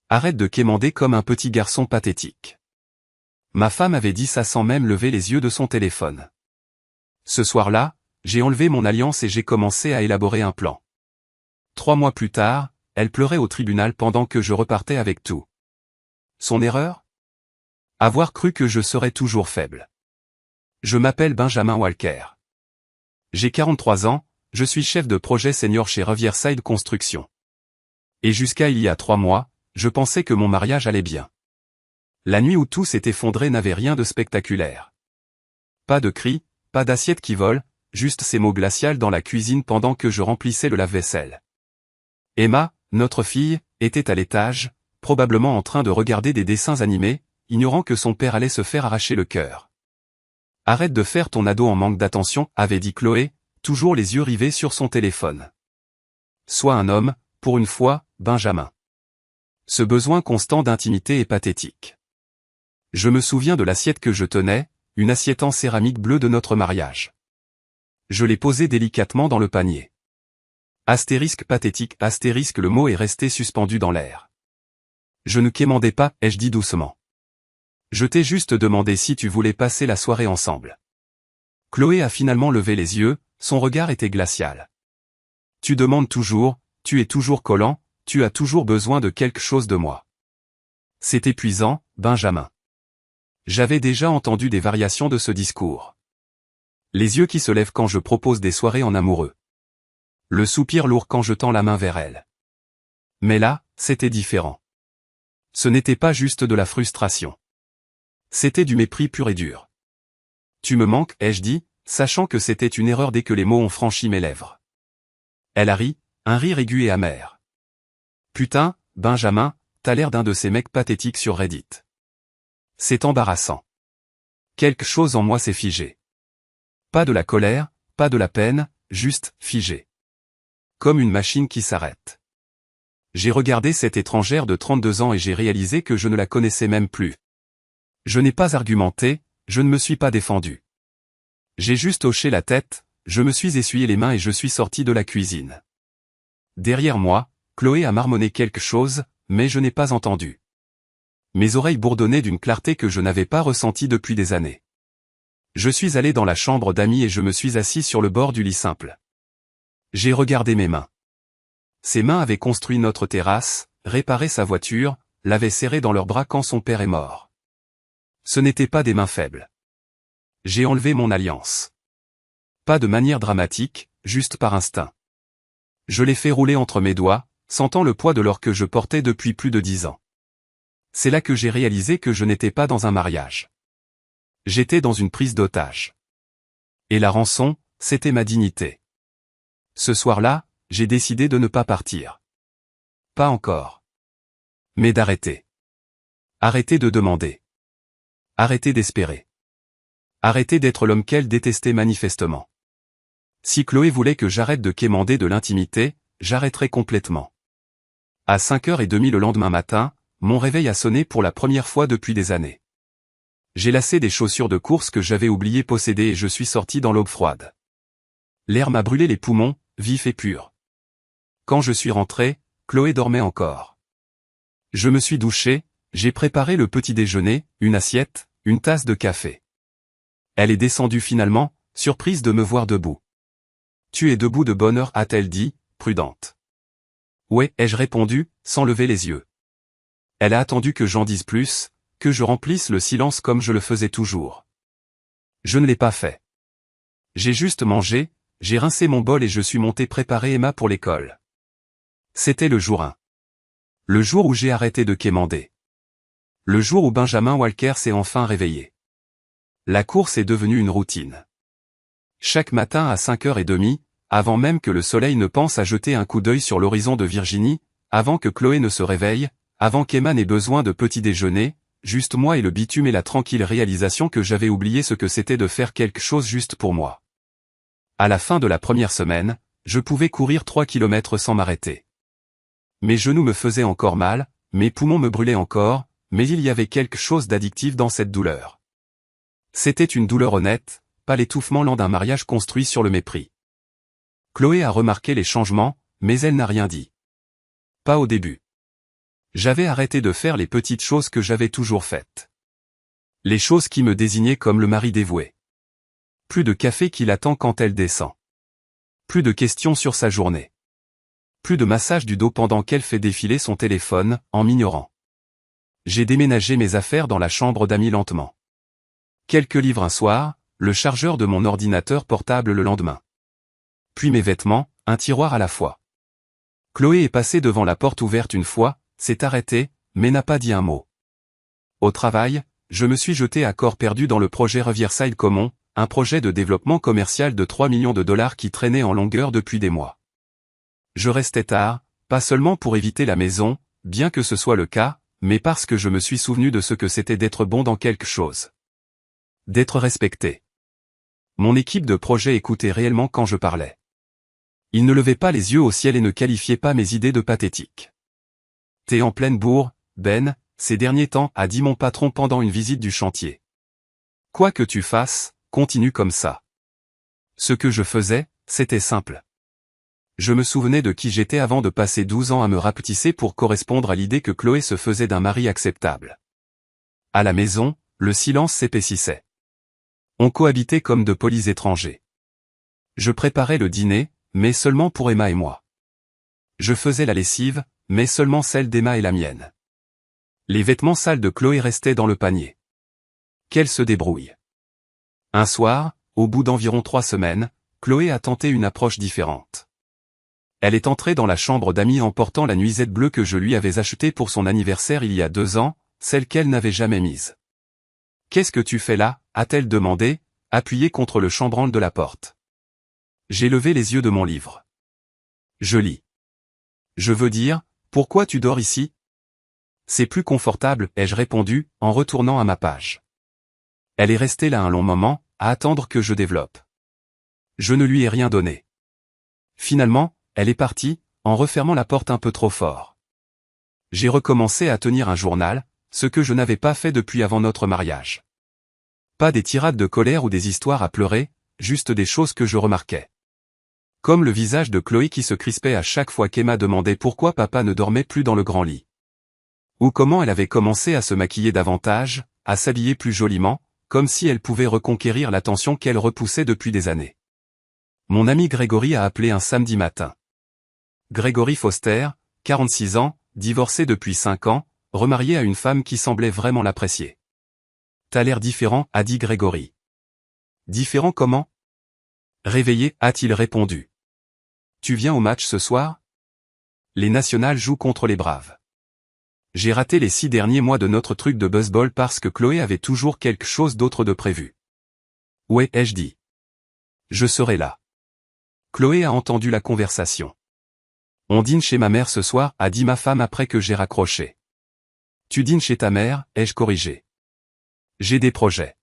Arrête de quémander comme un petit garçon pathétique. Ma femme avait dit ça sans même lever les yeux de son téléphone. Ce soir-là, j'ai enlevé mon alliance et j'ai commencé à élaborer un plan. 3 mois plus tard, elle pleurait au tribunal pendant que je repartais avec tout. Son erreur? Avoir cru que je serais toujours faible. Je m'appelle Benjamin Walker. J'ai 43 ans, je suis chef de projet senior chez Riverside Construction. Et jusqu'à il y a 3 mois, je pensais que mon mariage allait bien. La nuit où tout s'est effondré n'avait rien de spectaculaire. Pas de cris, pas d'assiettes qui volent, juste ces mots glaciales dans la cuisine pendant que je remplissais le lave-vaisselle. Emma, notre fille, était à l'étage, probablement en train de regarder des dessins animés, ignorant que son père allait se faire arracher le cœur. « Arrête de faire ton ado en manque d'attention », avait dit Chloé, toujours les yeux rivés sur son téléphone. Sois un homme, pour une fois, Benjamin. Ce besoin constant d'intimité est pathétique. Je me souviens de l'assiette que je tenais, une assiette en céramique bleue de notre mariage. Je l'ai posée délicatement dans le panier. Astérisque pathétique, astérisque, le mot est resté suspendu dans l'air. Je ne quémandais pas, ai-je dit doucement. Je t'ai juste demandé si tu voulais passer la soirée ensemble. Chloé a finalement levé les yeux, son regard était glacial. Tu demandes toujours, tu es toujours collant, tu as toujours besoin de quelque chose de moi. C'est épuisant, Benjamin. J'avais déjà entendu des variations de ce discours. Les yeux qui se lèvent quand je propose des soirées en amoureux. Le soupir lourd quand je tends la main vers elle. Mais là, c'était différent. Ce n'était pas juste de la frustration. C'était du mépris pur et dur. Tu me manques, ai-je dit, sachant que c'était une erreur dès que les mots ont franchi mes lèvres. Elle a ri, un rire aigu et amer. Putain, Benjamin, t'as l'air d'un de ces mecs pathétiques sur Reddit. C'est embarrassant. Quelque chose en moi s'est figé. Pas de la colère, pas de la peine, juste figé. Comme une machine qui s'arrête. J'ai regardé cette étrangère de 32 ans et j'ai réalisé que je ne la connaissais même plus. Je n'ai pas argumenté, je ne me suis pas défendu. J'ai juste hoché la tête, je me suis essuyé les mains et je suis sorti de la cuisine. Derrière moi, Chloé a marmonné quelque chose, mais je n'ai pas entendu. Mes oreilles bourdonnaient d'une clarté que je n'avais pas ressentie depuis des années. Je suis allé dans la chambre d'amis et je me suis assis sur le bord du lit simple. J'ai regardé mes mains. Ses mains avaient construit notre terrasse, réparé sa voiture, l'avaient serré dans leurs bras quand son père est mort. Ce n'étaient pas des mains faibles. J'ai enlevé mon alliance. Pas de manière dramatique, juste par instinct. Je l'ai fait rouler entre mes doigts, sentant le poids de l'or que je portais depuis plus de 10 ans. C'est là que j'ai réalisé que je n'étais pas dans un mariage. J'étais dans une prise d'otage. Et la rançon, c'était ma dignité. Ce soir-là, j'ai décidé de ne pas partir. Pas encore. Mais d'arrêter. Arrêter de demander. Arrêter d'espérer. Arrêter d'être l'homme qu'elle détestait manifestement. Si Chloé voulait que j'arrête de quémander de l'intimité, j'arrêterais complètement. À 5h30 le lendemain matin, mon réveil a sonné pour la première fois depuis des années. J'ai lassé des chaussures de course que j'avais oublié posséder et je suis sorti dans l'aube froide. L'air m'a brûlé les poumons, vif et pur. Quand je suis rentré, Chloé dormait encore. Je me suis douché, j'ai préparé le petit déjeuner, une assiette, une tasse de café. Elle est descendue finalement, surprise de me voir debout. « Tu es debout de bonne heure » a-t-elle dit, prudente. « Ouais » ai-je répondu, sans lever les yeux. Elle a attendu que j'en dise plus, que je remplisse le silence comme je le faisais toujours. Je ne l'ai pas fait. J'ai juste mangé, j'ai rincé mon bol et je suis monté préparer Emma pour l'école. C'était le jour 1. Le jour où j'ai arrêté de quémander. Le jour où Benjamin Walker s'est enfin réveillé. La course est devenue une routine. Chaque matin à 5h30, avant même que le soleil ne pense à jeter un coup d'œil sur l'horizon de Virginie, avant que Chloé ne se réveille, avant qu'Emma n'ait besoin de petit déjeuner, juste moi et le bitume et la tranquille réalisation que j'avais oublié ce que c'était de faire quelque chose juste pour moi. À la fin de la première semaine, je pouvais courir 3 kilomètres sans m'arrêter. Mes genoux me faisaient encore mal, mes poumons me brûlaient encore, mais il y avait quelque chose d'addictif dans cette douleur. C'était une douleur honnête, pas l'étouffement lent d'un mariage construit sur le mépris. Chloé a remarqué les changements, mais elle n'a rien dit. Pas au début. J'avais arrêté de faire les petites choses que j'avais toujours faites. Les choses qui me désignaient comme le mari dévoué. Plus de café qui l'attend quand elle descend. Plus de questions sur sa journée. Plus de massage du dos pendant qu'elle fait défiler son téléphone, en m'ignorant. J'ai déménagé mes affaires dans la chambre d'amis lentement. Quelques livres un soir, le chargeur de mon ordinateur portable le lendemain. Puis mes vêtements, un tiroir à la fois. Chloé est passée devant la porte ouverte une fois, s'est arrêtée, mais n'a pas dit un mot. Au travail, je me suis jeté à corps perdu dans le projet Riverside Commons, un projet de développement commercial de 3 millions de dollars qui traînait en longueur depuis des mois. Je restais tard, pas seulement pour éviter la maison, bien que ce soit le cas, mais parce que je me suis souvenu de ce que c'était d'être bon dans quelque chose. D'être respecté. Mon équipe de projet écoutait réellement quand je parlais. Ils ne levaient pas les yeux au ciel et ne qualifiaient pas mes idées de pathétiques. T'es en pleine bourre, Ben, ces derniers temps, a dit mon patron pendant une visite du chantier. Quoi que tu fasses, continue comme ça. Ce que je faisais, c'était simple. Je me souvenais de qui j'étais avant de passer 12 ans à me rapetisser pour correspondre à l'idée que Chloé se faisait d'un mari acceptable. À la maison, le silence s'épaississait. On cohabitait comme de polis étrangers. Je préparais le dîner, mais seulement pour Emma et moi. Je faisais la lessive, mais seulement celle d'Emma et la mienne. Les vêtements sales de Chloé restaient dans le panier. Qu'elle se débrouille. Un soir, au bout d'environ 3 semaines, Chloé a tenté une approche différente. Elle est entrée dans la chambre d'amis en portant la nuisette bleue que je lui avais achetée pour son anniversaire il y a 2 ans, celle qu'elle n'avait jamais mise. « Qu'est-ce que tu fais là » a-t-elle demandé, appuyée contre le chambranle de la porte. J'ai levé les yeux de mon livre. Je lis. Je veux dire, pourquoi tu dors ici ? C'est plus confortable, ai-je répondu, en retournant à ma page. Elle est restée là un long moment, à attendre que je développe. Je ne lui ai rien donné. Finalement, elle est partie, en refermant la porte un peu trop fort. J'ai recommencé à tenir un journal, ce que je n'avais pas fait depuis avant notre mariage. Pas des tirades de colère ou des histoires à pleurer, juste des choses que je remarquais. Comme le visage de Chloé qui se crispait à chaque fois qu'Emma demandait pourquoi papa ne dormait plus dans le grand lit. Ou comment elle avait commencé à se maquiller davantage, à s'habiller plus joliment, comme si elle pouvait reconquérir l'attention qu'elle repoussait depuis des années. Mon ami Grégory a appelé un samedi matin. Grégory Foster, 46 ans, divorcé depuis 5 ans, remarié à une femme qui semblait vraiment l'apprécier. T'as l'air différent, a dit Grégory. Différent comment ? Réveillé, a-t-il répondu. Tu viens au match ce soir ? Les Nationals jouent contre les Braves. J'ai raté les 6 derniers mois de notre truc de baseball parce que Chloé avait toujours quelque chose d'autre de prévu. Ouais, ai-je dit. Je serai là. Chloé a entendu la conversation. On dîne chez ma mère ce soir, a dit ma femme après que j'ai raccroché. Tu dînes chez ta mère, ai-je corrigé. J'ai des projets.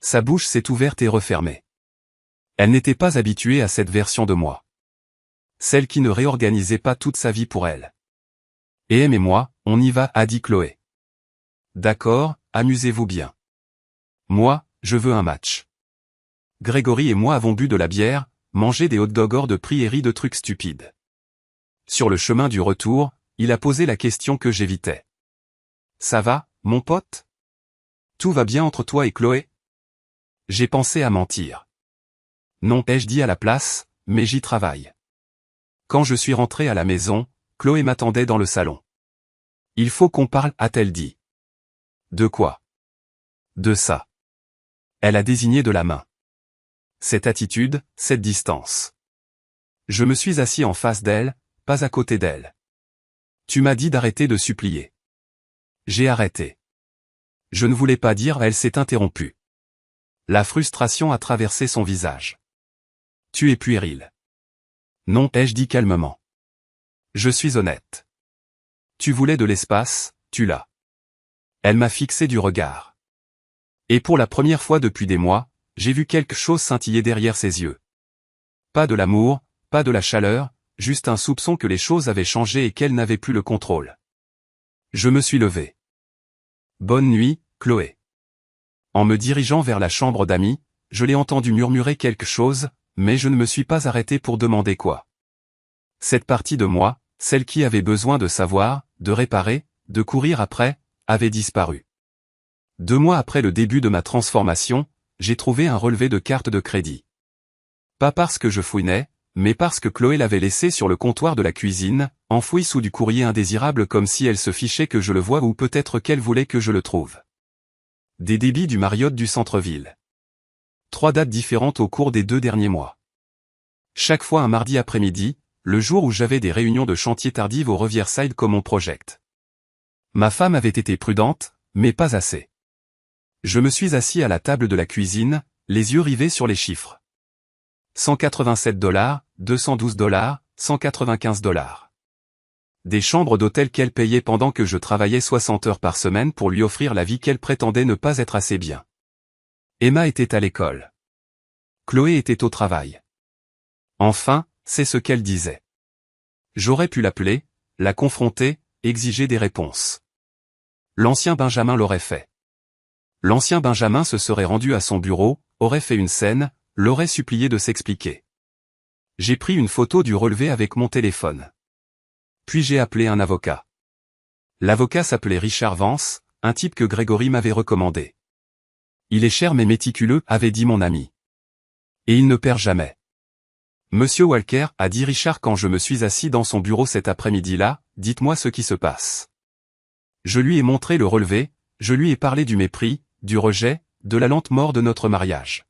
Sa bouche s'est ouverte et refermée. Elle n'était pas habituée à cette version de moi. Celle qui ne réorganisait pas toute sa vie pour elle. Et Em et moi, on y va, a dit Chloé. D'accord, amusez-vous bien. Moi, je veux un match. Grégory et moi avons bu de la bière, mangé des hot-dogs hors de prix et ri de trucs stupides. Sur le chemin du retour, il a posé la question que j'évitais. Ça va, mon pote ? Tout va bien entre toi et Chloé ? J'ai pensé à mentir. Non, ai-je dit à la place, mais j'y travaille. Quand je suis rentré à la maison, Chloé m'attendait dans le salon. Il faut qu'on parle, a-t-elle dit. De quoi ? De ça. Elle a désigné de la main. Cette attitude, cette distance. Je me suis assis en face d'elle, pas à côté d'elle. Tu m'as dit d'arrêter de supplier. J'ai arrêté. Je ne voulais pas dire, elle s'est interrompue. La frustration a traversé son visage. Tu es puéril. Non, ai-je dit calmement. Je suis honnête. Tu voulais de l'espace, tu l'as. Elle m'a fixé du regard. Et pour la première fois depuis des mois, j'ai vu quelque chose scintiller derrière ses yeux. Pas de l'amour, pas de la chaleur, juste un soupçon que les choses avaient changé et qu'elle n'avait plus le contrôle. Je me suis levé. Bonne nuit, Chloé. En me dirigeant vers la chambre d'amis, je l'ai entendu murmurer quelque chose, mais je ne me suis pas arrêté pour demander quoi. Cette partie de moi, celle qui avait besoin de savoir, de réparer, de courir après, avait disparu. 2 mois après le début de ma transformation, j'ai trouvé un relevé de carte de crédit. Pas parce que je fouinais, mais parce que Chloé l'avait laissé sur le comptoir de la cuisine, enfoui sous du courrier indésirable comme si elle se fichait que je le voie ou peut-être qu'elle voulait que je le trouve. Des débits du Marriott du centre-ville. 3 dates différentes au cours des 2 derniers mois. Chaque fois un mardi après-midi, le jour où j'avais des réunions de chantier tardives au Riverside comme on project. Ma femme avait été prudente, mais pas assez. Je me suis assis à la table de la cuisine, les yeux rivés sur les chiffres. $187, $212, $195. Des chambres d'hôtel qu'elle payait pendant que je travaillais 60 heures par semaine pour lui offrir la vie qu'elle prétendait ne pas être assez bien. Emma était à l'école. Chloé était au travail. Enfin, c'est ce qu'elle disait. J'aurais pu l'appeler, la confronter, exiger des réponses. L'ancien Benjamin l'aurait fait. L'ancien Benjamin se serait rendu à son bureau, aurait fait une scène, l'aurait supplié de s'expliquer. J'ai pris une photo du relevé avec mon téléphone. Puis j'ai appelé un avocat. L'avocat s'appelait Richard Vance, un type que Grégory m'avait recommandé. Il est cher mais méticuleux, avait dit mon ami. Et il ne perd jamais. Monsieur Walker, a dit Richard quand je me suis assis dans son bureau cet après-midi-là, dites-moi ce qui se passe. Je lui ai montré le relevé, je lui ai parlé du mépris, du rejet, de la lente mort de notre mariage.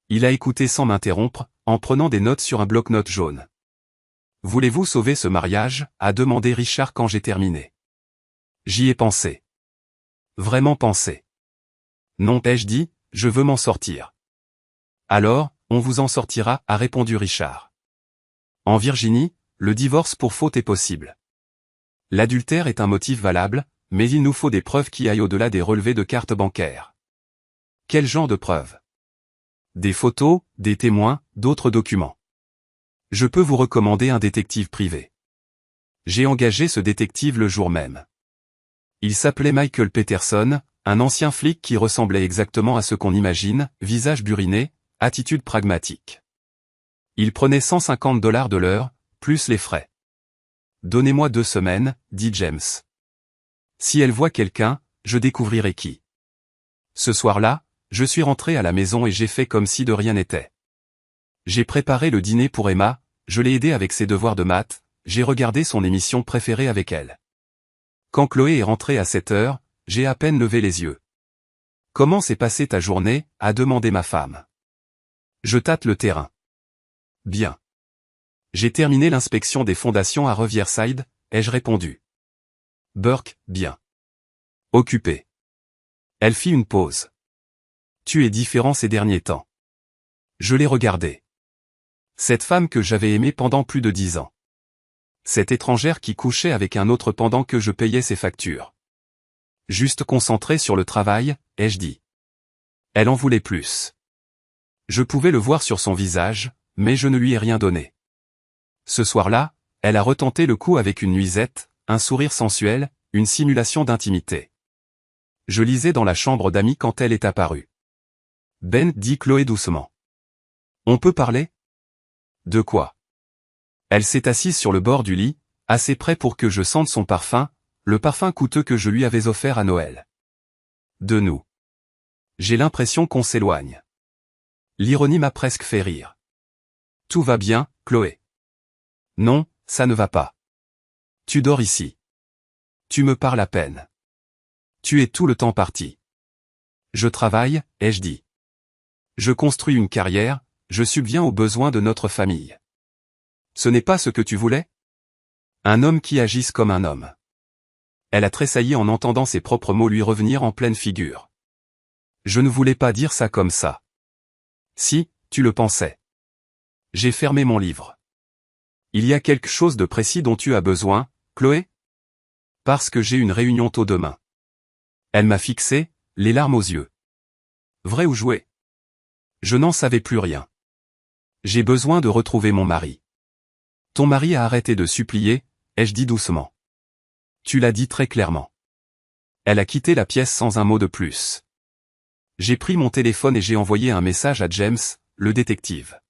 Il a écouté sans m'interrompre, en prenant des notes sur un bloc-notes jaune. Voulez-vous sauver ce mariage, a demandé Richard quand j'ai terminé. J'y ai pensé. Vraiment pensé. Non, ai-je dit, je veux m'en sortir. Alors, on vous en sortira, a répondu Richard. En Virginie, le divorce pour faute est possible. L'adultère est un motif valable, mais il nous faut des preuves qui aillent au-delà des relevés de cartes bancaires. Quel genre de preuves? Des photos, des témoins, d'autres documents. Je peux vous recommander un détective privé. J'ai engagé ce détective le jour même. Il s'appelait Michael Peterson, un ancien flic qui ressemblait exactement à ce qu'on imagine, visage buriné, attitude pragmatique. Il prenait $150 de l'heure, plus les frais. Donnez-moi 2 semaines, dit James. Si elle voit quelqu'un, je découvrirai qui. Ce soir-là, je suis rentré à la maison et j'ai fait comme si de rien n'était. J'ai préparé le dîner pour Emma, je l'ai aidée avec ses devoirs de maths, j'ai regardé son émission préférée avec elle. Quand Chloé est rentrée à 7 heures, j'ai à peine levé les yeux. Comment s'est passée ta journée, a demandé ma femme. Je tâte le terrain. Bien. J'ai terminé l'inspection des fondations à Riverside, ai-je répondu. Burke, bien. Occupé. Elle fit une pause. Tu es différent ces derniers temps. Je l'ai regardée. Cette femme que j'avais aimée pendant plus de 10 ans. Cette étrangère qui couchait avec un autre pendant que je payais ses factures. Juste concentrée sur le travail, ai-je dit. Elle en voulait plus. Je pouvais le voir sur son visage, mais je ne lui ai rien donné. Ce soir-là, elle a retenté le coup avec une nuisette, un sourire sensuel, une simulation d'intimité. Je lisais dans la chambre d'amis quand elle est apparue. Ben, dit Chloé doucement. On peut parler? De quoi? Elle s'est assise sur le bord du lit, assez près pour que je sente son parfum, le parfum coûteux que je lui avais offert à Noël. De nous. J'ai l'impression qu'on s'éloigne. L'ironie m'a presque fait rire. Tout va bien, Chloé. Non, ça ne va pas. Tu dors ici. Tu me parles à peine. Tu es tout le temps parti. Je travaille, ai-je dit. Je construis une carrière, je subviens aux besoins de notre famille. Ce n'est pas ce que tu voulais? Un homme qui agisse comme un homme. Elle a tressailli en entendant ses propres mots lui revenir en pleine figure. Je ne voulais pas dire ça comme ça. Si, tu le pensais. J'ai fermé mon livre. Il y a quelque chose de précis dont tu as besoin, Chloé? Parce que j'ai une réunion tôt demain. Elle m'a fixé, les larmes aux yeux. Vrai ou joué? Je n'en savais plus rien. J'ai besoin de retrouver mon mari. Ton mari a arrêté de supplier, ai-je dit doucement. Tu l'as dit très clairement. Elle a quitté la pièce sans un mot de plus. J'ai pris mon téléphone et j'ai envoyé un message à James, le détective.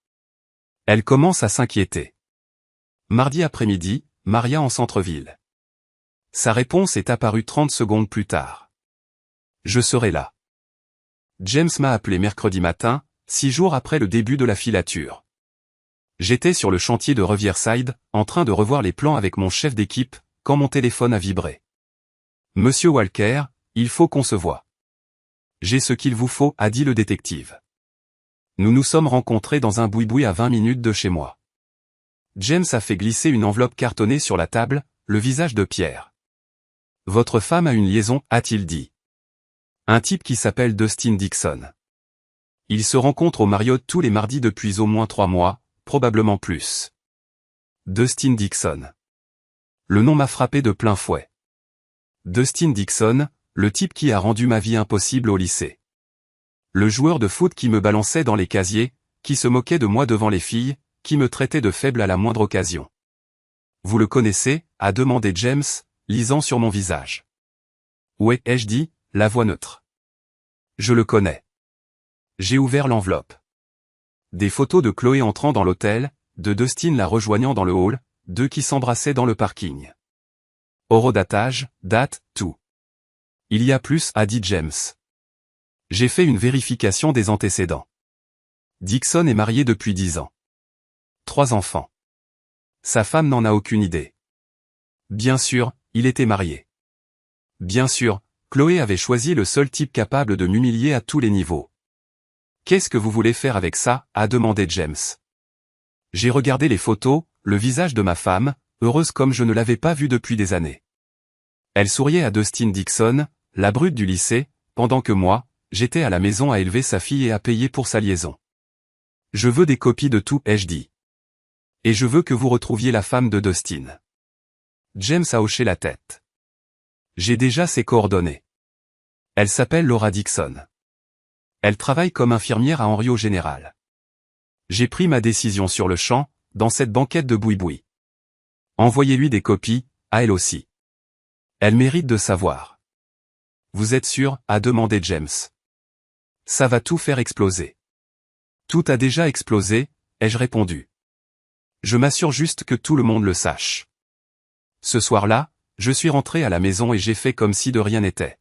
Elle commence à s'inquiéter. Mardi après-midi, Maria en centre-ville. Sa réponse est apparue 30 secondes plus tard. Je serai là. James m'a appelé mercredi matin, 6 jours après le début de la filature. J'étais sur le chantier de Riverside, en train de revoir les plans avec mon chef d'équipe, quand mon téléphone a vibré. Monsieur Walker, il faut qu'on se voie. J'ai ce qu'il vous faut, a dit le détective. Nous nous sommes rencontrés dans un boui-boui à 20 minutes de chez moi. James a fait glisser une enveloppe cartonnée sur la table, le visage de Pierre. Votre femme a une liaison, a-t-il dit. Un type qui s'appelle Dustin Dixon. Il se rencontre au Marriott tous les mardis depuis au moins 3 mois, probablement plus. Dustin Dixon. Le nom m'a frappé de plein fouet. Dustin Dixon, le type qui a rendu ma vie impossible au lycée. Le joueur de foot qui me balançait dans les casiers, qui se moquait de moi devant les filles, qui me traitait de faible à la moindre occasion. Vous le connaissez, a demandé James, lisant sur mon visage. Ouais, ai-je dit, la voix neutre. Je le connais. J'ai ouvert l'enveloppe. Des photos de Chloé entrant dans l'hôtel, de Dustin la rejoignant dans le hall, d'eux qui s'embrassaient dans le parking. Horodatage, date, tout. Il y a plus, a dit James. J'ai fait une vérification des antécédents. Dixon est marié depuis 10 ans. 3 enfants. Sa femme n'en a aucune idée. Bien sûr, il était marié. Bien sûr, Chloé avait choisi le seul type capable de m'humilier à tous les niveaux. Qu'est-ce que vous voulez faire avec ça, a demandé James. J'ai regardé les photos, le visage de ma femme, heureuse comme je ne l'avais pas vue depuis des années. Elle souriait à Dustin Dixon, la brute du lycée, pendant que moi, j'étais à la maison à élever sa fille et à payer pour sa liaison. Je veux des copies de tout, ai-je dit. Et je veux que vous retrouviez la femme de Dustin. James a hoché la tête. J'ai déjà ses coordonnées. Elle s'appelle Laura Dixon. Elle travaille comme infirmière à Henriot Général. J'ai pris ma décision sur le champ, dans cette banquette de boui-boui. Envoyez-lui des copies, à elle aussi. Elle mérite de savoir. Vous êtes sûr, a demandé James. Ça va tout faire exploser. Tout a déjà explosé, ai-je répondu. Je m'assure juste que tout le monde le sache. Ce soir-là, je suis rentré à la maison et j'ai fait comme si de rien n'était.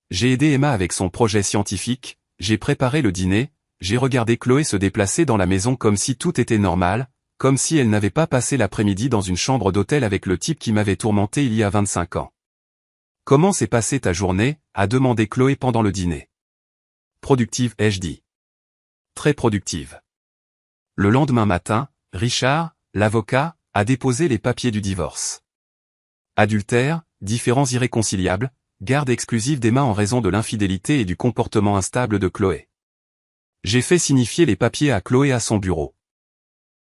J'ai aidé Emma avec son projet scientifique, j'ai préparé le dîner, j'ai regardé Chloé se déplacer dans la maison comme si tout était normal, comme si elle n'avait pas passé l'après-midi dans une chambre d'hôtel avec le type qui m'avait tourmenté il y a 25 ans. Comment s'est passée ta journée, a demandé Chloé pendant le dîner. Productive, ai-je dit. Très productive. Le lendemain matin, Richard, l'avocat, a déposé les papiers du divorce. Adultère, différends irréconciliables, garde exclusive d'Emma en raison de l'infidélité et du comportement instable de Chloé. J'ai fait signifier les papiers à Chloé à son bureau.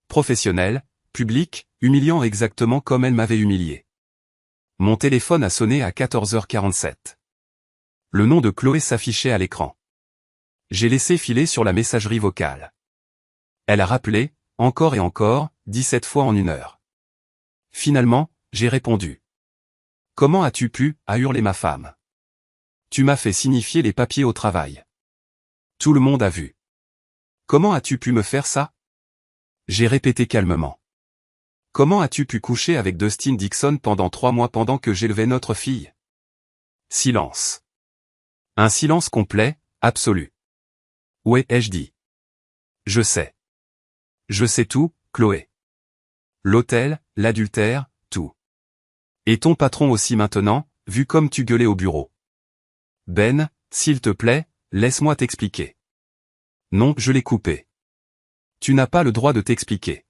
Professionnel, public, humiliant exactement comme elle m'avait humilié. Mon téléphone a sonné à 14h47. Le nom de Chloé s'affichait à l'écran. J'ai laissé filer sur la messagerie vocale. Elle a rappelé, encore et encore, 17 fois en 1 heure. Finalement, j'ai répondu. Comment as-tu pu, a hurlé ma femme. Tu m'as fait signifier les papiers au travail. Tout le monde a vu. Comment as-tu pu me faire ça? J'ai répété calmement. Comment as-tu pu coucher avec Dustin Dixon pendant 3 mois pendant que j'élevais notre fille? Silence. Un silence complet, absolu. Ouais, ai-je dit. Je sais. Je sais tout, Chloé. L'hôtel, l'adultère, tout. Et ton patron aussi maintenant, vu comme tu gueulais au bureau. Ben, s'il te plaît, laisse-moi t'expliquer. Non, je l'ai coupé. Tu n'as pas le droit de t'expliquer.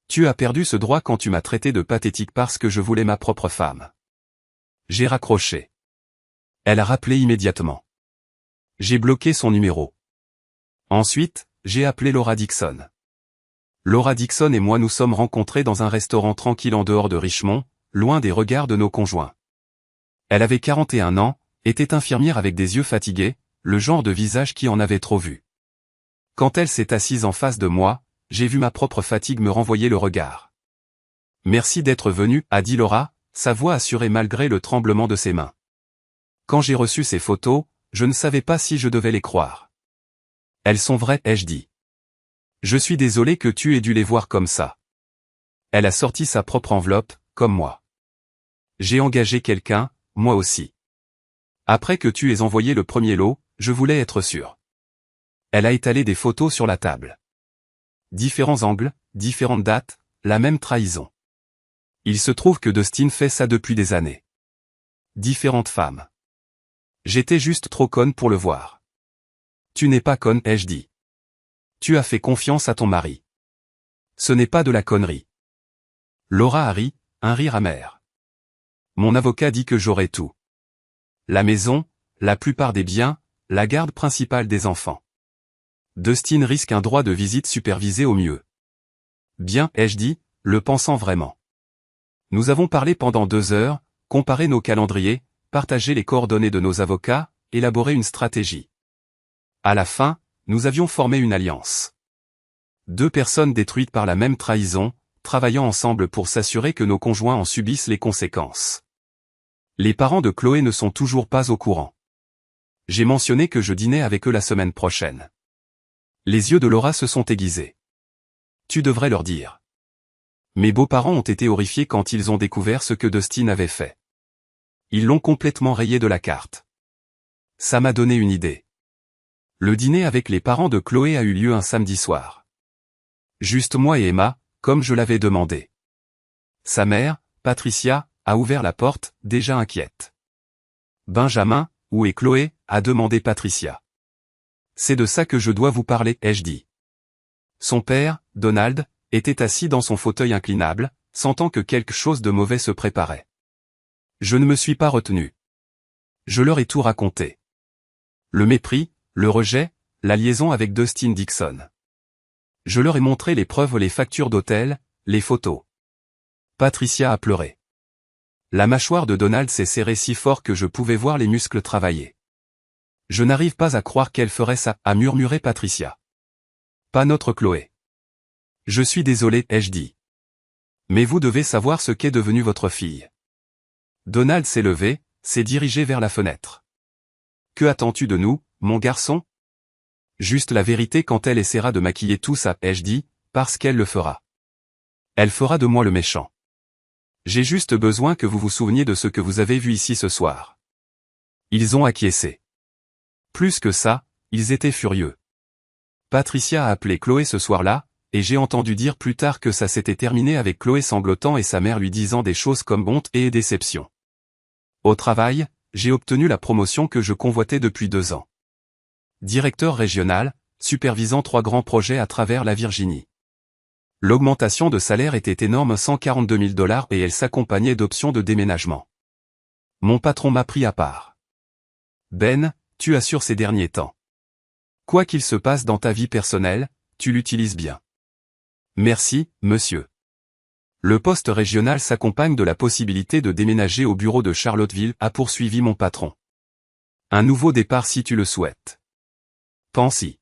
Tu as perdu ce droit quand tu m'as traité de pathétique parce que je voulais ma propre femme. J'ai raccroché. Elle a rappelé immédiatement. J'ai bloqué son numéro. Ensuite, j'ai appelé Laura Dixon. Laura Dixon et moi nous sommes rencontrés dans un restaurant tranquille en dehors de Richmond, loin des regards de nos conjoints. Elle avait 41 ans, était infirmière avec des yeux fatigués, le genre de visage qui en avait trop vu. Quand elle s'est assise en face de moi, j'ai vu ma propre fatigue me renvoyer le regard. Merci d'être venue, a dit Laura, sa voix assurée malgré le tremblement de ses mains. Quand j'ai reçu ces photos, je ne savais pas si je devais les croire. Elles sont vraies, ai-je dit. Je suis désolé que tu aies dû les voir comme ça. Elle a sorti sa propre enveloppe, comme moi. J'ai engagé quelqu'un, moi aussi. Après que tu aies envoyé le premier lot, je voulais être sûr. Elle a étalé des photos sur la table. Différents angles, différentes dates, la même trahison. Il se trouve que Dustin fait ça depuis des années. Différentes femmes. J'étais juste trop conne pour le voir. Tu n'es pas conne, ai-je dit. Tu as fait confiance à ton mari. Ce n'est pas de la connerie. Laura a ri, un rire amer. Mon avocat dit que j'aurai tout. La maison, la plupart des biens, la garde principale des enfants. Dustin risque un droit de visite supervisé au mieux. Bien, ai-je dit, le pensant vraiment. Nous avons parlé pendant 2 heures, comparé nos calendriers, partagé les coordonnées de nos avocats, élaboré une stratégie. À la fin, nous avions formé une alliance. 2 personnes détruites par la même trahison, travaillant ensemble pour s'assurer que nos conjoints en subissent les conséquences. Les parents de Chloé ne sont toujours pas au courant. J'ai mentionné que je dînais avec eux la semaine prochaine. Les yeux de Laura se sont aiguisés. Tu devrais leur dire. Mes beaux-parents ont été horrifiés quand ils ont découvert ce que Dustin avait fait. Ils l'ont complètement rayé de la carte. Ça m'a donné une idée. Le dîner avec les parents de Chloé a eu lieu un samedi soir. Juste moi et Emma, comme je l'avais demandé. Sa mère, Patricia, a ouvert la porte, déjà inquiète. Benjamin, où est Chloé, a demandé Patricia. C'est de ça que je dois vous parler, ai-je dit. Son père, Donald, était assis dans son fauteuil inclinable, sentant que quelque chose de mauvais se préparait. Je ne me suis pas retenu. Je leur ai tout raconté. Le mépris, le rejet, la liaison avec Dustin Dixon. Je leur ai montré les preuves, les factures d'hôtel, les photos. Patricia a pleuré. La mâchoire de Donald s'est serrée si fort que je pouvais voir les muscles travailler. Je n'arrive pas à croire qu'elle ferait ça, a murmuré Patricia. Pas notre Chloé. Je suis désolé, ai-je dit. Mais vous devez savoir ce qu'est devenue votre fille. Donald s'est levé, s'est dirigé vers la fenêtre. Que attends-tu de nous, mon garçon? Juste la vérité quand elle essaiera de maquiller tout ça, ai-je dit, parce qu'elle le fera. Elle fera de moi le méchant. J'ai juste besoin que vous vous souveniez de ce que vous avez vu ici ce soir. Ils ont acquiescé. Plus que ça, ils étaient furieux. Patricia a appelé Chloé ce soir-là, et j'ai entendu dire plus tard que ça s'était terminé avec Chloé sanglotant et sa mère lui disant des choses comme honte et déception. Au travail, j'ai obtenu la promotion que je convoitais depuis 2 ans. Directeur régional, supervisant 3 grands projets à travers la Virginie. L'augmentation de salaire était énorme, 142 000 $ et elle s'accompagnait d'options de déménagement. Mon patron m'a pris à part. Ben, tu assures ces derniers temps. Quoi qu'il se passe dans ta vie personnelle, tu l'utilises bien. Merci, monsieur. Le poste régional s'accompagne de la possibilité de déménager au bureau de Charlottesville, a poursuivi mon patron. Un nouveau départ si tu le souhaites. Pense-y.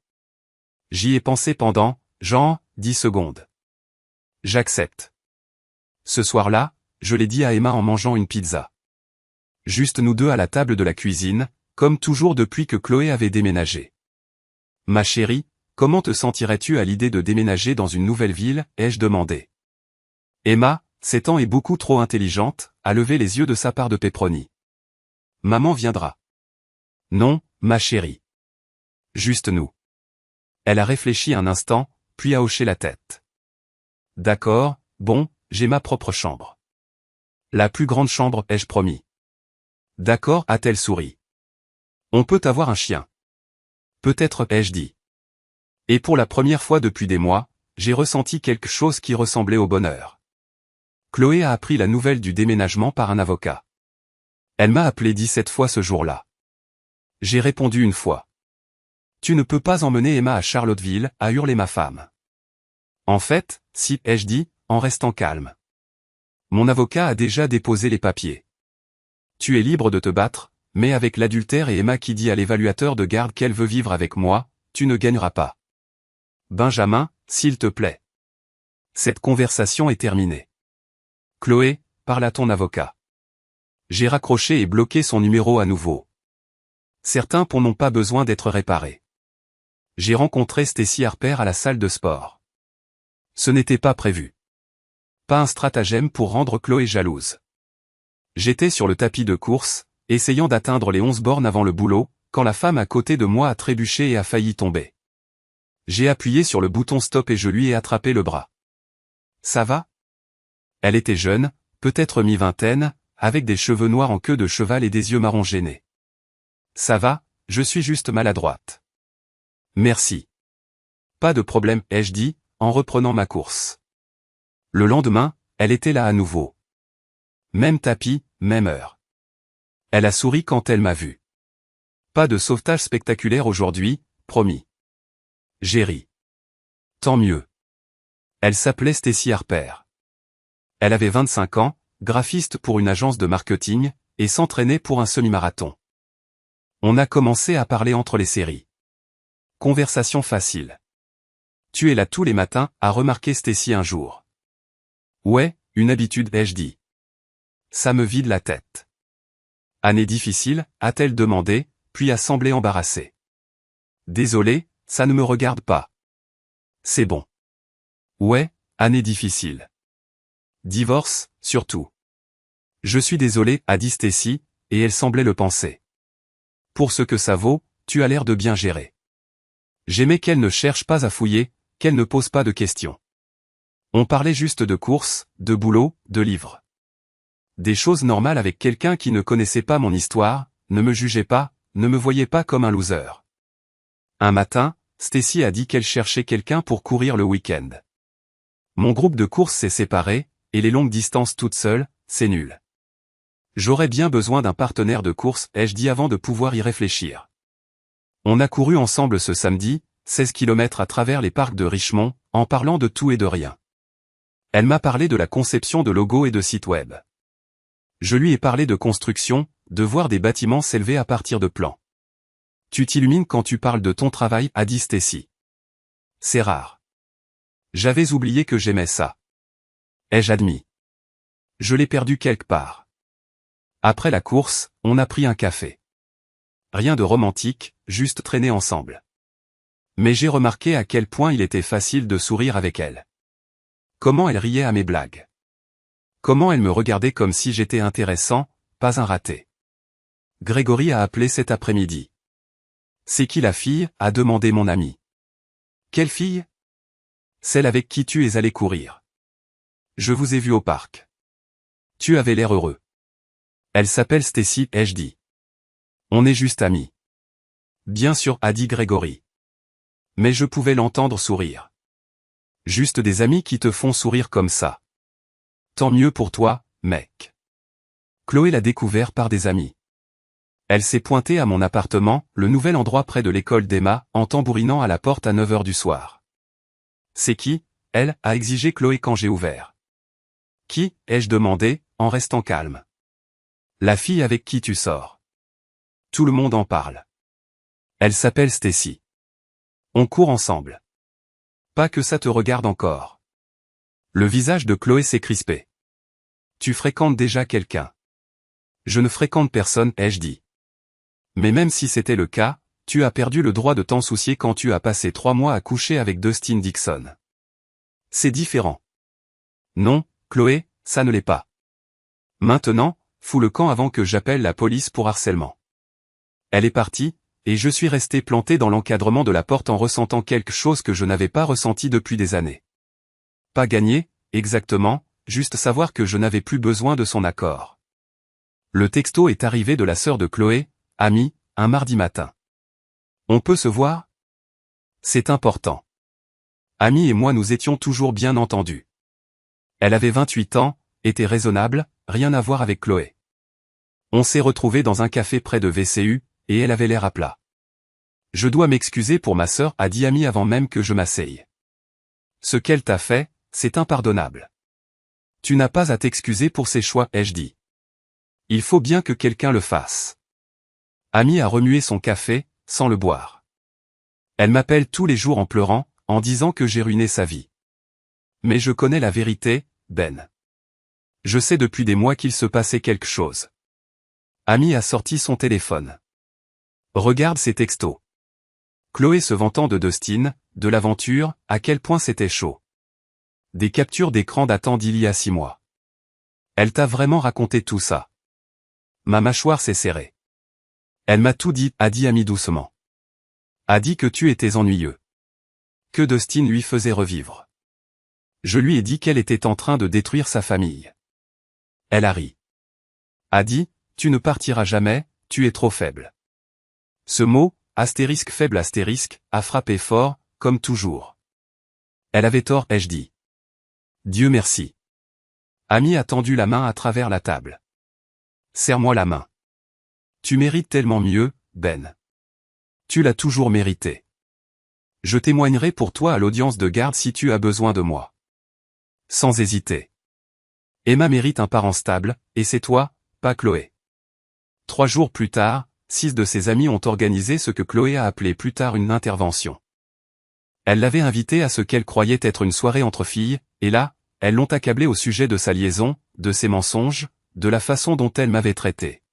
J'y ai pensé pendant, 10 secondes. J'accepte. Ce soir-là, je l'ai dit à Emma en mangeant une pizza. Juste nous deux à la table de la cuisine, comme toujours depuis que Chloé avait déménagé. Ma chérie, comment te sentirais-tu à l'idée de déménager dans une nouvelle ville, ai-je demandé. Emma, 7 ans et beaucoup trop intelligente, a levé les yeux de sa part de pepperoni. Maman viendra. Non, ma chérie. Juste nous. Elle a réfléchi un instant, puis a hoché la tête. D'accord, bon, j'ai ma propre chambre. La plus grande chambre, ai-je promis. D'accord, a-t-elle souri. On peut avoir un chien. Peut-être, ai-je dit. Et pour la première fois depuis des mois, j'ai ressenti quelque chose qui ressemblait au bonheur. Chloé a appris la nouvelle du déménagement par un avocat. Elle m'a appelé 17 fois ce jour-là. J'ai répondu une fois. Tu ne peux pas emmener Emma à Charlottesville, a hurlé ma femme. En fait, si, ai-je dit, en restant calme. Mon avocat a déjà déposé les papiers. Tu es libre de te battre, mais avec l'adultère et Emma qui dit à l'évaluateur de garde qu'elle veut vivre avec moi, tu ne gagneras pas. Benjamin, s'il te plaît. Cette conversation est terminée. Chloé, parle à ton avocat. J'ai raccroché et bloqué son numéro à nouveau. Certains ponts n'ont pas besoin d'être réparés. J'ai rencontré Stacy Harper à la salle de sport. Ce n'était pas prévu. Pas un stratagème pour rendre Chloé jalouse. J'étais sur le tapis de course, essayant d'atteindre les 11 bornes avant le boulot, quand la femme à côté de moi a trébuché et a failli tomber. J'ai appuyé sur le bouton stop et je lui ai attrapé le bras. Ça va? Elle était jeune, peut-être mi-vingtaine, avec des cheveux noirs en queue de cheval et des yeux marron gênés. Ça va, je suis juste maladroite. Merci. Pas de problème, ai-je dit, en reprenant ma course. Le lendemain, elle était là à nouveau. Même tapis, même heure. Elle a souri quand elle m'a vu. Pas de sauvetage spectaculaire aujourd'hui, promis. J'ai ri. Tant mieux. Elle s'appelait Stacy Harper. Elle avait 25 ans, graphiste pour une agence de marketing, et s'entraînait pour un semi-marathon. On a commencé à parler entre les séries. Conversation facile. Tu es là tous les matins, a remarqué Stacy un jour. Ouais, une habitude, ai-je dit. Ça me vide la tête. Année difficile, a-t-elle demandé, puis a semblé embarrassée. Désolé, ça ne me regarde pas. C'est bon. Ouais, année difficile. Divorce, surtout. Je suis désolé, a dit Stacy, et elle semblait le penser. Pour ce que ça vaut, tu as l'air de bien gérer. J'aimais qu'elle ne cherche pas à fouiller, qu'elle ne pose pas de questions. On parlait juste de courses, de boulot, de livres. Des choses normales avec quelqu'un qui ne connaissait pas mon histoire, ne me jugeait pas, ne me voyait pas comme un loser. Un matin, Stacy a dit qu'elle cherchait quelqu'un pour courir le week-end. Mon groupe de course s'est séparé, et les longues distances toutes seules, c'est nul. J'aurais bien besoin d'un partenaire de course, ai-je dit avant de pouvoir y réfléchir. On a couru ensemble ce samedi, 16 km à travers les parcs de Richmond, en parlant de tout et de rien. Elle m'a parlé de la conception de logos et de sites web. Je lui ai parlé de construction, de voir des bâtiments s'élever à partir de plans. Tu t'illumines quand tu parles de ton travail, a dit Stacy. C'est rare. J'avais oublié que j'aimais ça. Ai-je admis. Je l'ai perdu quelque part. Après la course, on a pris un café. Rien de romantique, juste traîner ensemble. Mais j'ai remarqué à quel point il était facile de sourire avec elle. Comment elle riait à mes blagues. Comment elle me regardait comme si j'étais intéressant, pas un raté. Grégory a appelé cet après-midi. C'est qui la fille, a demandé mon ami. Quelle fille? Celle avec qui tu es allé courir. Je vous ai vu au parc. Tu avais l'air heureux. Elle s'appelle Stacy, ai-je dit. On est juste amis. Bien sûr, a dit Grégory. Mais je pouvais l'entendre sourire. Juste des amis qui te font sourire comme ça. Tant mieux pour toi, mec. Chloé l'a découvert par des amis. Elle s'est pointée à mon appartement, le nouvel endroit près de l'école d'Emma, en tambourinant à la porte à 9 h du soir. C'est qui? Elle, a exigé Chloé quand j'ai ouvert. Qui? Ai-je demandé, en restant calme. La fille avec qui tu sors. Tout le monde en parle. Elle s'appelle Stacy. On court ensemble. Pas que ça te regarde encore. Le visage de Chloé s'est crispé. Tu fréquentes déjà quelqu'un. Je ne fréquente personne, ai-je dit. Mais même si c'était le cas, tu as perdu le droit de t'en soucier quand tu as passé 3 mois à coucher avec Dustin Dixon. C'est différent. Non, Chloé, ça ne l'est pas. Maintenant, fous le camp avant que j'appelle la police pour harcèlement. Elle est partie, et je suis resté planté dans l'encadrement de la porte en ressentant quelque chose que je n'avais pas ressenti depuis des années. Pas gagné, exactement, juste savoir que je n'avais plus besoin de son accord. Le texto est arrivé de la sœur de Chloé, Amy, un mardi matin. On peut se voir? C'est important. Amy et moi nous étions toujours bien entendus. Elle avait 28 ans, était raisonnable, rien à voir avec Chloé. On s'est retrouvés dans un café près de VCU, et elle avait l'air à plat. Je dois m'excuser pour ma sœur, a dit Amy avant même que je m'asseye. Ce qu'elle t'a fait, c'est impardonnable. Tu n'as pas à t'excuser pour ses choix, ai-je dit. Il faut bien que quelqu'un le fasse. Amy a remué son café, sans le boire. Elle m'appelle tous les jours en pleurant, en disant que j'ai ruiné sa vie. Mais je connais la vérité, Ben. Je sais depuis des mois qu'il se passait quelque chose. Amy a sorti son téléphone. Regarde ses textos. Chloé se vantant de Dustin, de l'aventure, à quel point c'était chaud. Des captures d'écran datant d'il y a 6 mois. Elle t'a vraiment raconté tout ça. Ma mâchoire s'est serrée. Elle m'a tout dit, a dit Amy doucement. A dit que tu étais ennuyeux. Que Dustin lui faisait revivre. Je lui ai dit qu'elle était en train de détruire sa famille. Elle a ri. A dit, tu ne partiras jamais, tu es trop faible. Ce mot, astérisque faible astérisque, a frappé fort, comme toujours. Elle avait tort, ai-je dit. Dieu merci. Amy a tendu la main à travers la table. Serre-moi la main. Tu mérites tellement mieux, Ben. Tu l'as toujours mérité. Je témoignerai pour toi à l'audience de garde si tu as besoin de moi. Sans hésiter. Emma mérite un parent stable, et c'est toi, pas Chloé. 3 jours plus tard, 6 de ses amis ont organisé ce que Chloé a appelé plus tard une intervention. Elle l'avait invitée à ce qu'elle croyait être une soirée entre filles, et là, elles l'ont accablée au sujet de sa liaison, de ses mensonges, de la façon dont elle m'avait traité.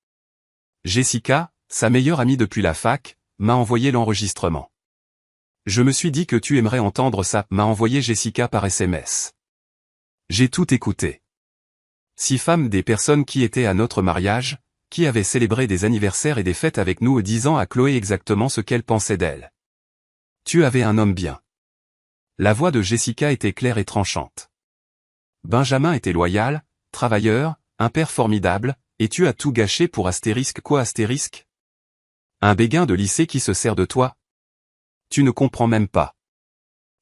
Jessica, sa meilleure amie depuis la fac, m'a envoyé l'enregistrement. Je me suis dit que tu aimerais entendre ça, m'a envoyé Jessica par SMS. J'ai tout écouté. 6 femmes des personnes qui étaient à notre mariage, qui avaient célébré des anniversaires et des fêtes avec nous disant à Chloé exactement ce qu'elle pensait d'elle. Tu avais un homme bien. La voix de Jessica était claire et tranchante. Benjamin était loyal, travailleur, un père formidable, et tu as tout gâché pour astérisque quoi astérisque? Un béguin de lycée qui se sert de toi? Tu ne comprends même pas.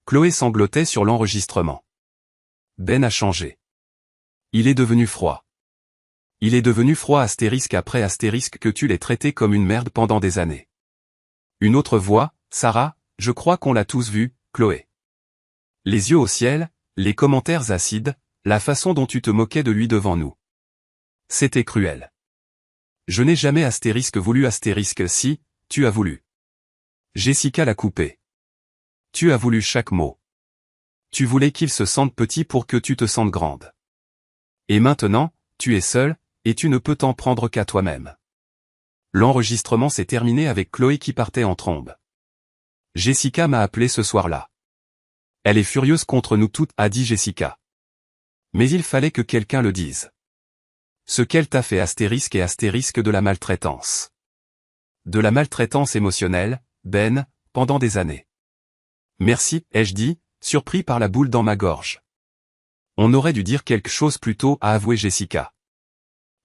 Chloé sanglotait sur l'enregistrement. Ben a changé. Il est devenu froid. Il est devenu froid astérisque après astérisque que tu l'aies traité comme une merde pendant des années. Une autre voix, Sarah, je crois qu'on l'a tous vu, Chloé. Les yeux au ciel, les commentaires acides, la façon dont tu te moquais de lui devant nous. C'était cruel. Je n'ai jamais astérisque voulu astérisque si, tu as voulu. Jessica l'a coupé. Tu as voulu chaque mot. Tu voulais qu'il se sente petit pour que tu te sentes grande. Et maintenant, tu es seule, et tu ne peux t'en prendre qu'à toi-même. L'enregistrement s'est terminé avec Chloé qui partait en trombe. Jessica m'a appelé ce soir-là. Elle est furieuse contre nous toutes, a dit Jessica. Mais il fallait que quelqu'un le dise. Ce qu'elle t'a fait astérisque et astérisque de la maltraitance. De la maltraitance émotionnelle, Ben, pendant des années. Merci, ai-je dit, surpris par la boule dans ma gorge. On aurait dû dire quelque chose plus tôt, a avoué Jessica.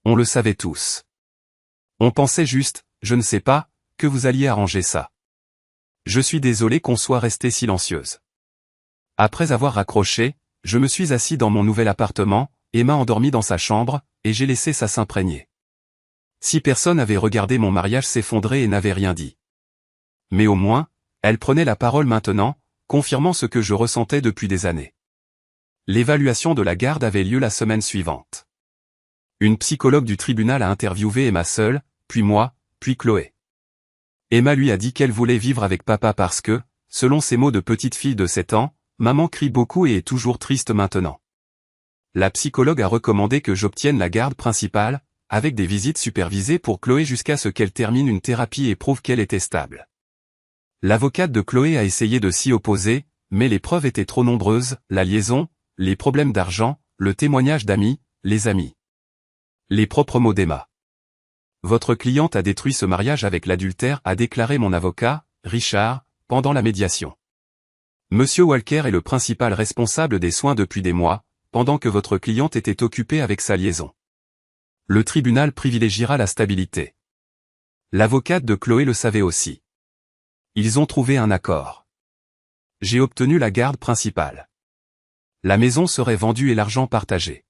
On le savait tous. On pensait juste, je ne sais pas, que vous alliez arranger ça. Je suis désolé qu'on soit resté silencieuse. Après avoir raccroché, je me suis assis dans mon nouvel appartement, Emma endormie dans sa chambre, et j'ai laissé ça s'imprégner. 6 personnes avaient regardé mon mariage s'effondrer et n'avaient rien dit. Mais au moins, elle prenait la parole maintenant, confirmant ce que je ressentais depuis des années. L'évaluation de la garde avait lieu la semaine suivante. Une psychologue du tribunal a interviewé Emma seule, puis moi, puis Chloé. Emma lui a dit qu'elle voulait vivre avec papa parce que, selon ses mots de petite fille de 7 ans, maman crie beaucoup et est toujours triste maintenant. La psychologue a recommandé que j'obtienne la garde principale, avec des visites supervisées pour Chloé jusqu'à ce qu'elle termine une thérapie et prouve qu'elle était stable. L'avocate de Chloé a essayé de s'y opposer, mais les preuves étaient trop nombreuses, la liaison, les problèmes d'argent, le témoignage d'amis, les amis. Les propres mots d'Emma. Votre cliente a détruit ce mariage avec l'adultère, a déclaré mon avocat, Richard, pendant la médiation. Monsieur Walker est le principal responsable des soins depuis des mois, pendant que votre cliente était occupée avec sa liaison. Le tribunal privilégiera la stabilité. L'avocate de Chloé le savait aussi. Ils ont trouvé un accord. J'ai obtenu la garde principale. La maison serait vendue et l'argent partagé.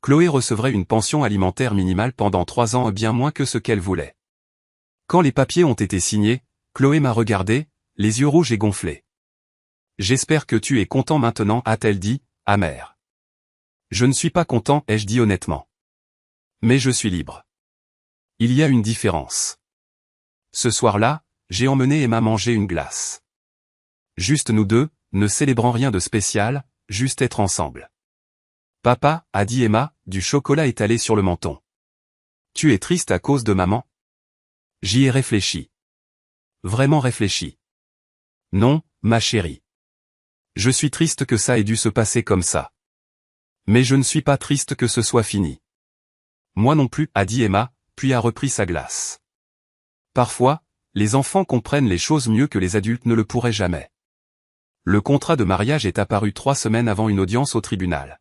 Chloé recevrait une pension alimentaire minimale pendant 3 ans, bien moins que ce qu'elle voulait. Quand les papiers ont été signés, Chloé m'a regardé, les yeux rouges et gonflés. J'espère que tu es content maintenant, a-t-elle dit, amère. Je ne suis pas content, ai-je dit honnêtement. Mais je suis libre. Il y a une différence. Ce soir-là, j'ai emmené Emma manger une glace. Juste nous deux, ne célébrant rien de spécial, juste être ensemble. Papa, a dit Emma, du chocolat étalé sur le menton. Tu es triste à cause de maman? J'y ai réfléchi. Vraiment réfléchi. Non, ma chérie. Je suis triste que ça ait dû se passer comme ça. Mais je ne suis pas triste que ce soit fini. Moi non plus, a dit Emma, puis a repris sa glace. Parfois, les enfants comprennent les choses mieux que les adultes ne le pourraient jamais. Le contrat de mariage est apparu 3 semaines avant une audience au tribunal.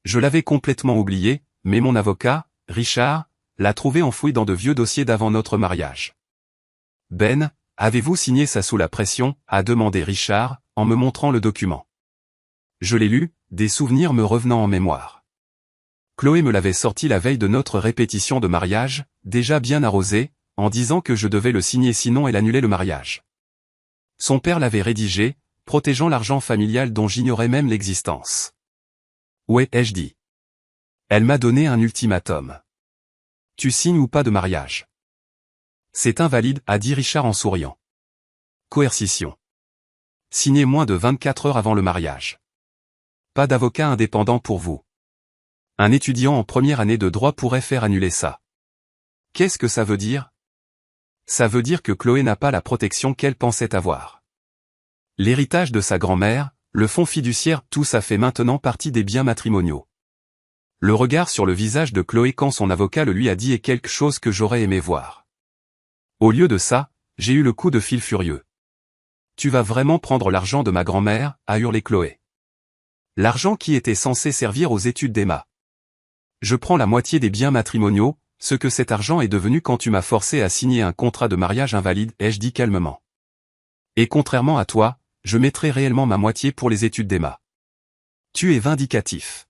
Je l'avais complètement oublié, mais mon avocat, Richard, l'a trouvé enfoui dans de vieux dossiers d'avant notre mariage. « Ben, avez-vous signé ça sous la pression ?» a demandé Richard, en me montrant le document. Je l'ai lu, des souvenirs me revenant en mémoire. Chloé me l'avait sorti la veille de notre répétition de mariage, déjà bien arrosée, en disant que je devais le signer sinon elle annulait le mariage. Son père l'avait rédigé, protégeant l'argent familial dont j'ignorais même l'existence. Ouais, ai-je dit. Elle m'a donné un ultimatum. Tu signes ou pas de mariage? C'est invalide, a dit Richard en souriant. Coercition. Signez moins de 24 heures avant le mariage. Pas d'avocat indépendant pour vous. Un étudiant en première année de droit pourrait faire annuler ça. Qu'est-ce que ça veut dire? Ça veut dire que Chloé n'a pas la protection qu'elle pensait avoir. L'héritage de sa grand-mère, le fonds fiduciaire, tout ça fait maintenant partie des biens matrimoniaux. Le regard sur le visage de Chloé quand son avocat le lui a dit est quelque chose que j'aurais aimé voir. Au lieu de ça, j'ai eu le coup de fil furieux. Tu vas vraiment prendre l'argent de ma grand-mère, a hurlé Chloé. L'argent qui était censé servir aux études d'Emma. Je prends la moitié des biens matrimoniaux, ce que cet argent est devenu quand tu m'as forcé à signer un contrat de mariage invalide, ai-je dit calmement. Et contrairement à toi, je mettrai réellement ma moitié pour les études d'Emma. Tu es vindicatif.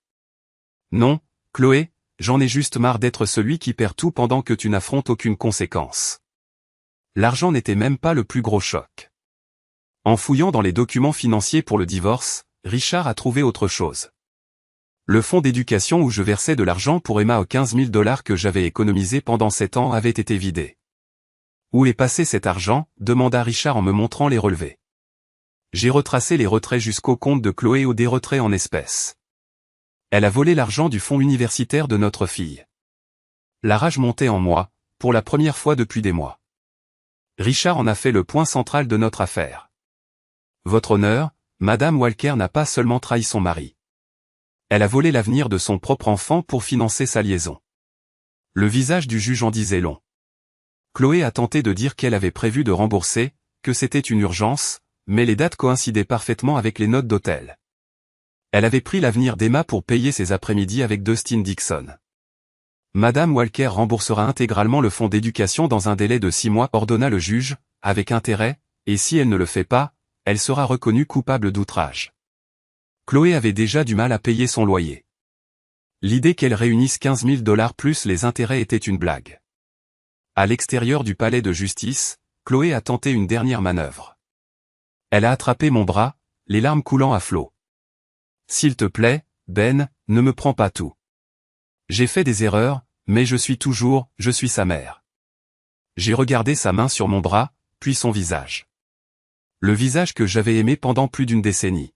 Non, Chloé, j'en ai juste marre d'être celui qui perd tout pendant que tu n'affrontes aucune conséquence. L'argent n'était même pas le plus gros choc. En fouillant dans les documents financiers pour le divorce, Richard a trouvé autre chose. Le fonds d'éducation où je versais de l'argent pour Emma aux 15 000 $ que j'avais économisé pendant 7 ans avait été vidé. Où est passé cet argent? Demanda Richard en me montrant les relevés. J'ai retracé les retraits jusqu'au compte de Chloé ou des retraits en espèces. Elle a volé l'argent du fonds universitaire de notre fille. La rage montait en moi, pour la première fois depuis des mois. Richard en a fait le point central de notre affaire. Votre honneur, Madame Walker n'a pas seulement trahi son mari. Elle a volé l'avenir de son propre enfant pour financer sa liaison. Le visage du juge en disait long. Chloé a tenté de dire qu'elle avait prévu de rembourser, que c'était une urgence, mais les dates coïncidaient parfaitement avec les notes d'hôtel. Elle avait pris l'avenir d'Emma pour payer ses après-midi avec Dustin Dixon. Madame Walker remboursera intégralement le fonds d'éducation dans un délai de 6 mois, ordonna le juge, avec intérêt, et si elle ne le fait pas, elle sera reconnue coupable d'outrage. Chloé avait déjà du mal à payer son loyer. L'idée qu'elle réunisse 15 000 $ plus les intérêts était une blague. À l'extérieur du palais de justice, Chloé a tenté une dernière manœuvre. Elle a attrapé mon bras, les larmes coulant à flots. S'il te plaît, Ben, ne me prends pas tout. J'ai fait des erreurs, mais je suis sa mère. J'ai regardé sa main sur mon bras, puis son visage. Le visage que j'avais aimé pendant plus d'une décennie.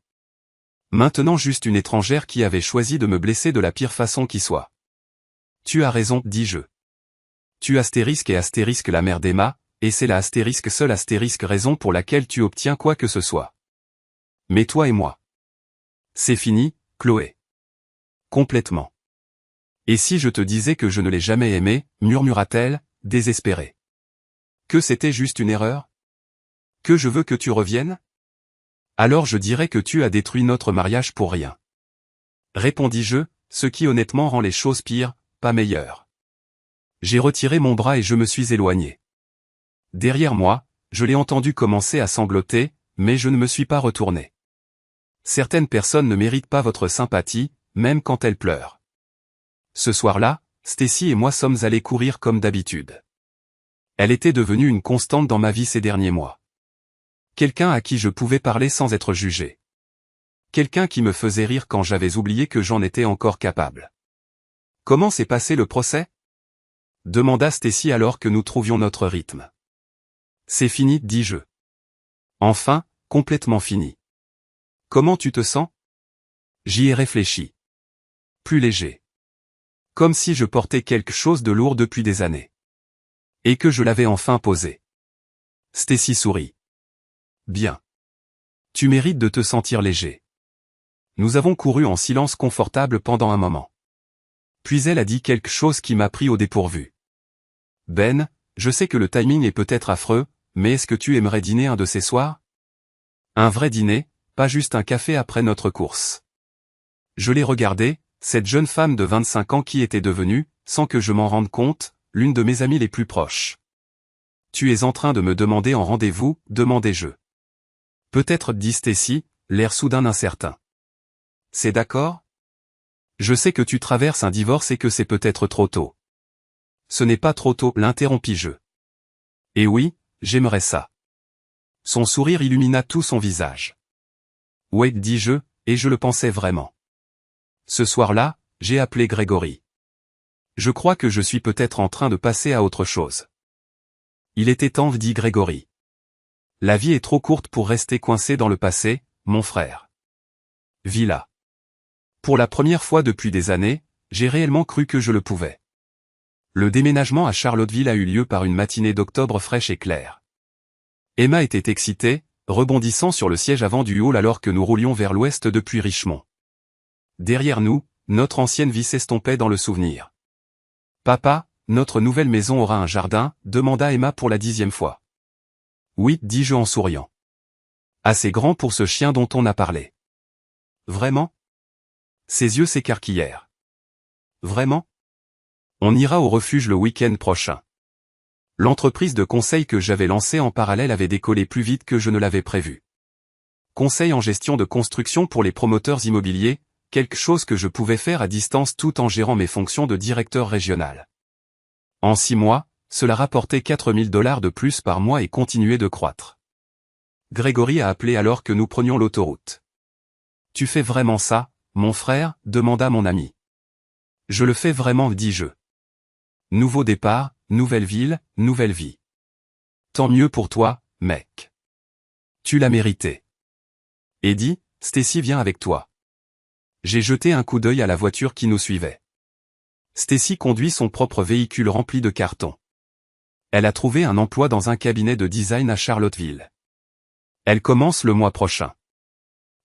Maintenant juste une étrangère qui avait choisi de me blesser de la pire façon qui soit. Tu as raison, dis-je. Tu astérisque et astérisque la mère d'Emma, et c'est la astérisque seule astérisque raison pour laquelle tu obtiens quoi que ce soit. Mais toi et moi. C'est fini, Chloé. Complètement. Et si je te disais que je ne l'ai jamais aimé, murmura-t-elle, désespérée. Que c'était juste une erreur? Que je veux que tu reviennes? Alors je dirais que tu as détruit notre mariage pour rien. Répondis-je, ce qui honnêtement rend les choses pires, pas meilleures. J'ai retiré mon bras et je me suis éloigné. Derrière moi, je l'ai entendu commencer à sangloter, mais je ne me suis pas retourné. Certaines personnes ne méritent pas votre sympathie, même quand elles pleurent. Ce soir-là, Stacy et moi sommes allés courir comme d'habitude. Elle était devenue une constante dans ma vie ces derniers mois. Quelqu'un à qui je pouvais parler sans être jugé. Quelqu'un qui me faisait rire quand j'avais oublié que j'en étais encore capable. Comment s'est passé le procès? Demanda Stacy alors que nous trouvions notre rythme. C'est fini, dis-je. Enfin, complètement fini. Comment tu te sens? J'y ai réfléchi. Plus léger. Comme si je portais quelque chose de lourd depuis des années. Et que je l'avais enfin posé. Stacy sourit. Bien. Tu mérites de te sentir léger. Nous avons couru en silence confortable pendant un moment. Puis elle a dit quelque chose qui m'a pris au dépourvu. Ben, je sais que le timing est peut-être affreux, mais est-ce que tu aimerais dîner un de ces soirs? Un vrai dîner, pas juste un café après notre course. Je l'ai regardée, cette jeune femme de 25 ans qui était devenue, sans que je m'en rende compte, l'une de mes amies les plus proches. Tu es en train de me demander en rendez-vous, demandai-je. Peut-être, dit Stacy, l'air soudain incertain. C'est d'accord? Je sais que tu traverses un divorce et que c'est peut-être trop tôt. Ce n'est pas trop tôt, l'interrompis-je. Et oui, j'aimerais ça. Son sourire illumina tout son visage. Wade, dis-je, et je le pensais vraiment. Ce soir-là, j'ai appelé Gregory. Je crois que je suis peut-être en train de passer à autre chose. Il était temps, dit Gregory. La vie est trop courte pour rester coincé dans le passé, mon frère. Vis là. Pour la première fois depuis des années, j'ai réellement cru que je le pouvais. Le déménagement à Charlottesville a eu lieu par une matinée d'octobre fraîche et claire. Emma était excitée, rebondissant sur le siège avant du hall alors que nous roulions vers l'ouest depuis Richmond. Derrière nous, notre ancienne vie s'estompait dans le souvenir. Papa, notre nouvelle maison aura un jardin, demanda Emma pour la 10e fois. Oui, dis-je en souriant. Assez grand pour ce chien dont on a parlé. Vraiment? Ses yeux s'écarquillèrent. Vraiment? On ira au refuge le week-end prochain. L'entreprise de conseil que j'avais lancée en parallèle avait décollé plus vite que je ne l'avais prévu. Conseil en gestion de construction pour les promoteurs immobiliers, quelque chose que je pouvais faire à distance tout en gérant mes fonctions de directeur régional. En 6 mois, cela rapportait $4000 de plus par mois et continuait de croître. Gregory a appelé alors que nous prenions l'autoroute. Tu fais vraiment ça, mon frère? Demanda mon ami. Je le fais vraiment, dis-je. Nouveau départ, nouvelle ville, nouvelle vie. Tant mieux pour toi, mec. Tu l'as mérité. Eddie, Stacy vient avec toi. J'ai jeté un coup d'œil à la voiture qui nous suivait. Stacy conduit son propre véhicule rempli de cartons. Elle a trouvé un emploi dans un cabinet de design à Charlottesville. Elle commence le mois prochain.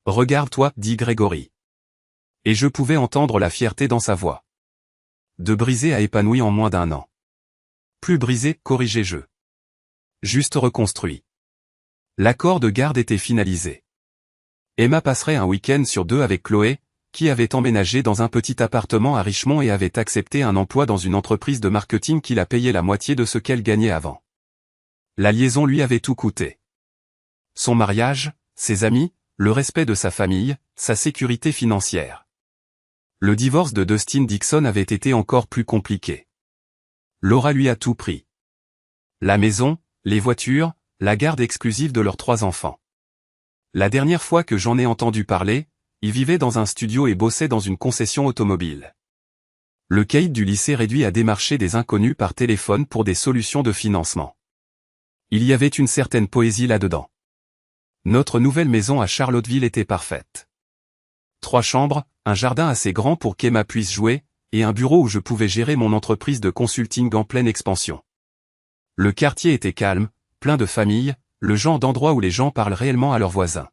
Regarde-toi, dit Gregory. Et je pouvais entendre la fierté dans sa voix. De brisé à épanoui en moins d'1 an. Plus brisé, corrigeai-je. Juste reconstruit. L'accord de garde était finalisé. Emma passerait un week-end sur 2 avec Chloé, qui avait emménagé dans un petit appartement à Richmond et avait accepté un emploi dans une entreprise de marketing qui la payait la moitié de ce qu'elle gagnait avant. La liaison lui avait tout coûté. Son mariage, ses amis, le respect de sa famille, sa sécurité financière. Le divorce de Dustin Dixon avait été encore plus compliqué. Laura lui a tout pris. La maison, les voitures, la garde exclusive de leurs 3 enfants. La dernière fois que j'en ai entendu parler, il vivait dans un studio et bossait dans une concession automobile. Le caïd du lycée réduit à démarcher des inconnus par téléphone pour des solutions de financement. Il y avait une certaine poésie là-dedans. Notre nouvelle maison à Charlottesville était parfaite. 3 chambres, un jardin assez grand pour qu'Emma puisse jouer, et un bureau où je pouvais gérer mon entreprise de consulting en pleine expansion. Le quartier était calme, plein de familles, le genre d'endroit où les gens parlent réellement à leurs voisins.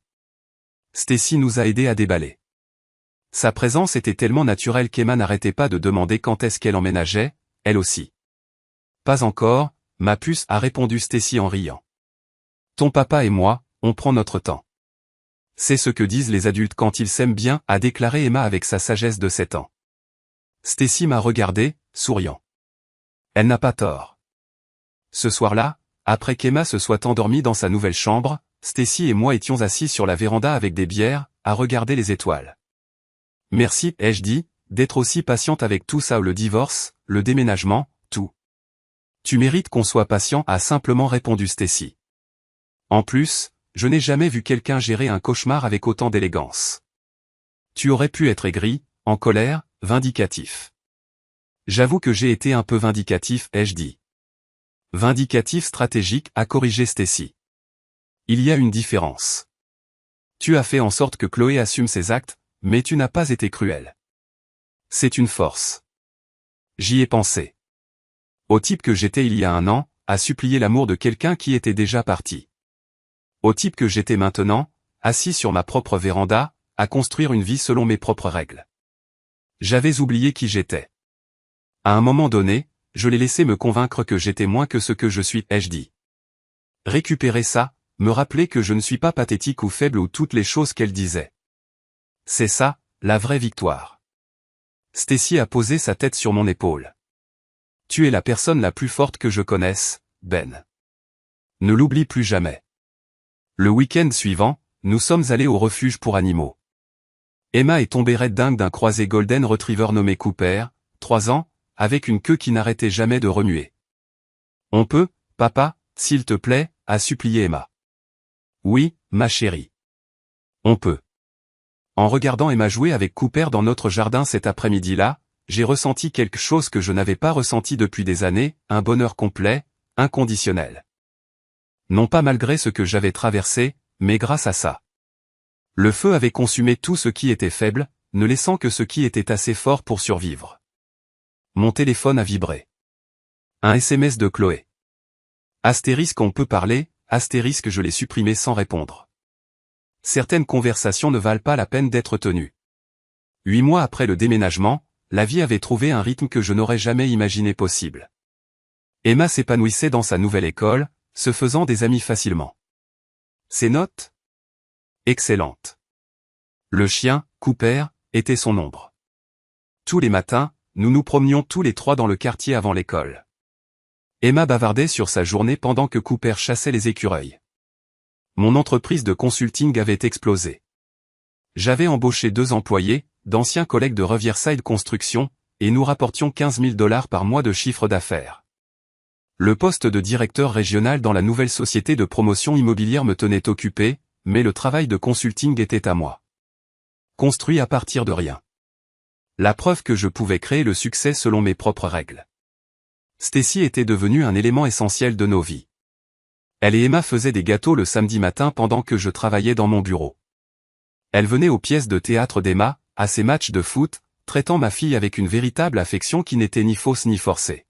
Stacy nous a aidés à déballer. Sa présence était tellement naturelle qu'Emma n'arrêtait pas de demander quand est-ce qu'elle emménageait, elle aussi. Pas encore, ma puce, a répondu Stacy en riant. Ton papa et moi, on prend notre temps. C'est ce que disent les adultes quand ils s'aiment bien, a déclaré Emma avec sa sagesse de 7 ans. Stacy m'a regardé, souriant. Elle n'a pas tort. Ce soir-là, après qu'Emma se soit endormie dans sa nouvelle chambre, Stacy et moi étions assis sur la véranda avec des bières, à regarder les étoiles. Merci, ai-je dit, d'être aussi patiente avec tout ça, le divorce, le déménagement, tout. Tu mérites qu'on soit patient, a simplement répondu Stacy. En plus, je n'ai jamais vu quelqu'un gérer un cauchemar avec autant d'élégance. Tu aurais pu être aigri, en colère, vindicatif. J'avoue que j'ai été un peu vindicatif, ai-je dit. Vindicatif stratégique, a corrigé Stacy. Il y a une différence. Tu as fait en sorte que Chloé assume ses actes, mais tu n'as pas été cruel. C'est une force. J'y ai pensé. Au type que j'étais il y a 1 an, à supplier l'amour de quelqu'un qui était déjà parti. Au type que j'étais maintenant, assis sur ma propre véranda, à construire une vie selon mes propres règles. J'avais oublié qui j'étais. À un moment donné, je l'ai laissé me convaincre que j'étais moins que ce que je suis, ai-je dit. Récupérer ça, me rappeler que je ne suis pas pathétique ou faible ou toutes les choses qu'elle disait. C'est ça, la vraie victoire. Stacy a posé sa tête sur mon épaule. Tu es la personne la plus forte que je connaisse, Ben. Ne l'oublie plus jamais. Le week-end suivant, nous sommes allés au refuge pour animaux. Emma est tombée raide dingue d'un croisé Golden Retriever nommé Cooper, 3 ans, avec une queue qui n'arrêtait jamais de remuer. On peut, papa, s'il te plaît, a supplié Emma. Oui, ma chérie. On peut. En regardant Emma jouer avec Cooper dans notre jardin cet après-midi-là, j'ai ressenti quelque chose que je n'avais pas ressenti depuis des années, un bonheur complet, inconditionnel. Non pas malgré ce que j'avais traversé, mais grâce à ça. Le feu avait consumé tout ce qui était faible, ne laissant que ce qui était assez fort pour survivre. Mon téléphone a vibré. Un SMS de Chloé. Astérisque on peut parler, astérisque je l'ai supprimé sans répondre. Certaines conversations ne valent pas la peine d'être tenues. 8 mois après le déménagement, la vie avait trouvé un rythme que je n'aurais jamais imaginé possible. Emma s'épanouissait dans sa nouvelle école, se faisant des amis facilement. Ses notes? Excellentes. Le chien, Cooper, était son ombre. Tous les matins, nous nous promenions tous les 3 dans le quartier avant l'école. Emma bavardait sur sa journée pendant que Cooper chassait les écureuils. Mon entreprise de consulting avait explosé. J'avais embauché 2 employés, d'anciens collègues de Riverside Construction, et nous rapportions 15 000 $ par mois de chiffre d'affaires. Le poste de directeur régional dans la nouvelle société de promotion immobilière me tenait occupé, mais le travail de consulting était à moi. Construit à partir de rien. La preuve que je pouvais créer le succès selon mes propres règles. Stacy était devenue un élément essentiel de nos vies. Elle et Emma faisaient des gâteaux le samedi matin pendant que je travaillais dans mon bureau. Elle venait aux pièces de théâtre d'Emma, à ses matchs de foot, traitant ma fille avec une véritable affection qui n'était ni fausse ni forcée.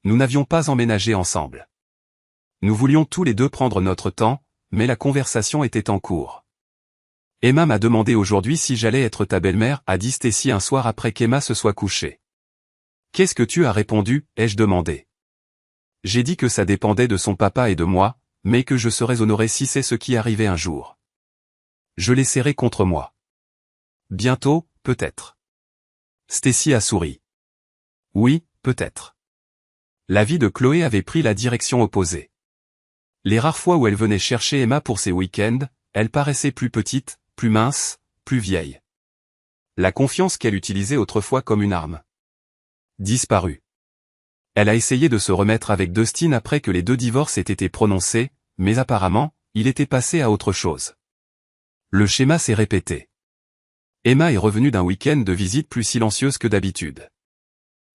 Nous n'avions pas emménagé ensemble. Nous voulions tous les deux prendre notre temps, mais la conversation était en cours. Emma m'a demandé aujourd'hui si j'allais être ta belle-mère, a dit Stacy un soir après qu'Emma se soit couchée. Qu'est-ce que tu as répondu, ai-je demandé. J'ai dit que ça dépendait de son papa et de moi, mais que je serais honoré si c'est ce qui arrivait un jour. Je l'ai serré contre moi. Bientôt, peut-être. Stacy a souri. Oui, peut-être. La vie de Chloé avait pris la direction opposée. Les rares fois où elle venait chercher Emma pour ses week-ends, elle paraissait plus petite, plus mince, plus vieille. La confiance qu'elle utilisait autrefois comme une arme. Disparue. Elle a essayé de se remettre avec Dustin après que les 2 divorces aient été prononcés, mais apparemment, il était passé à autre chose. Le schéma s'est répété. Emma est revenue d'un week-end de visite plus silencieuse que d'habitude.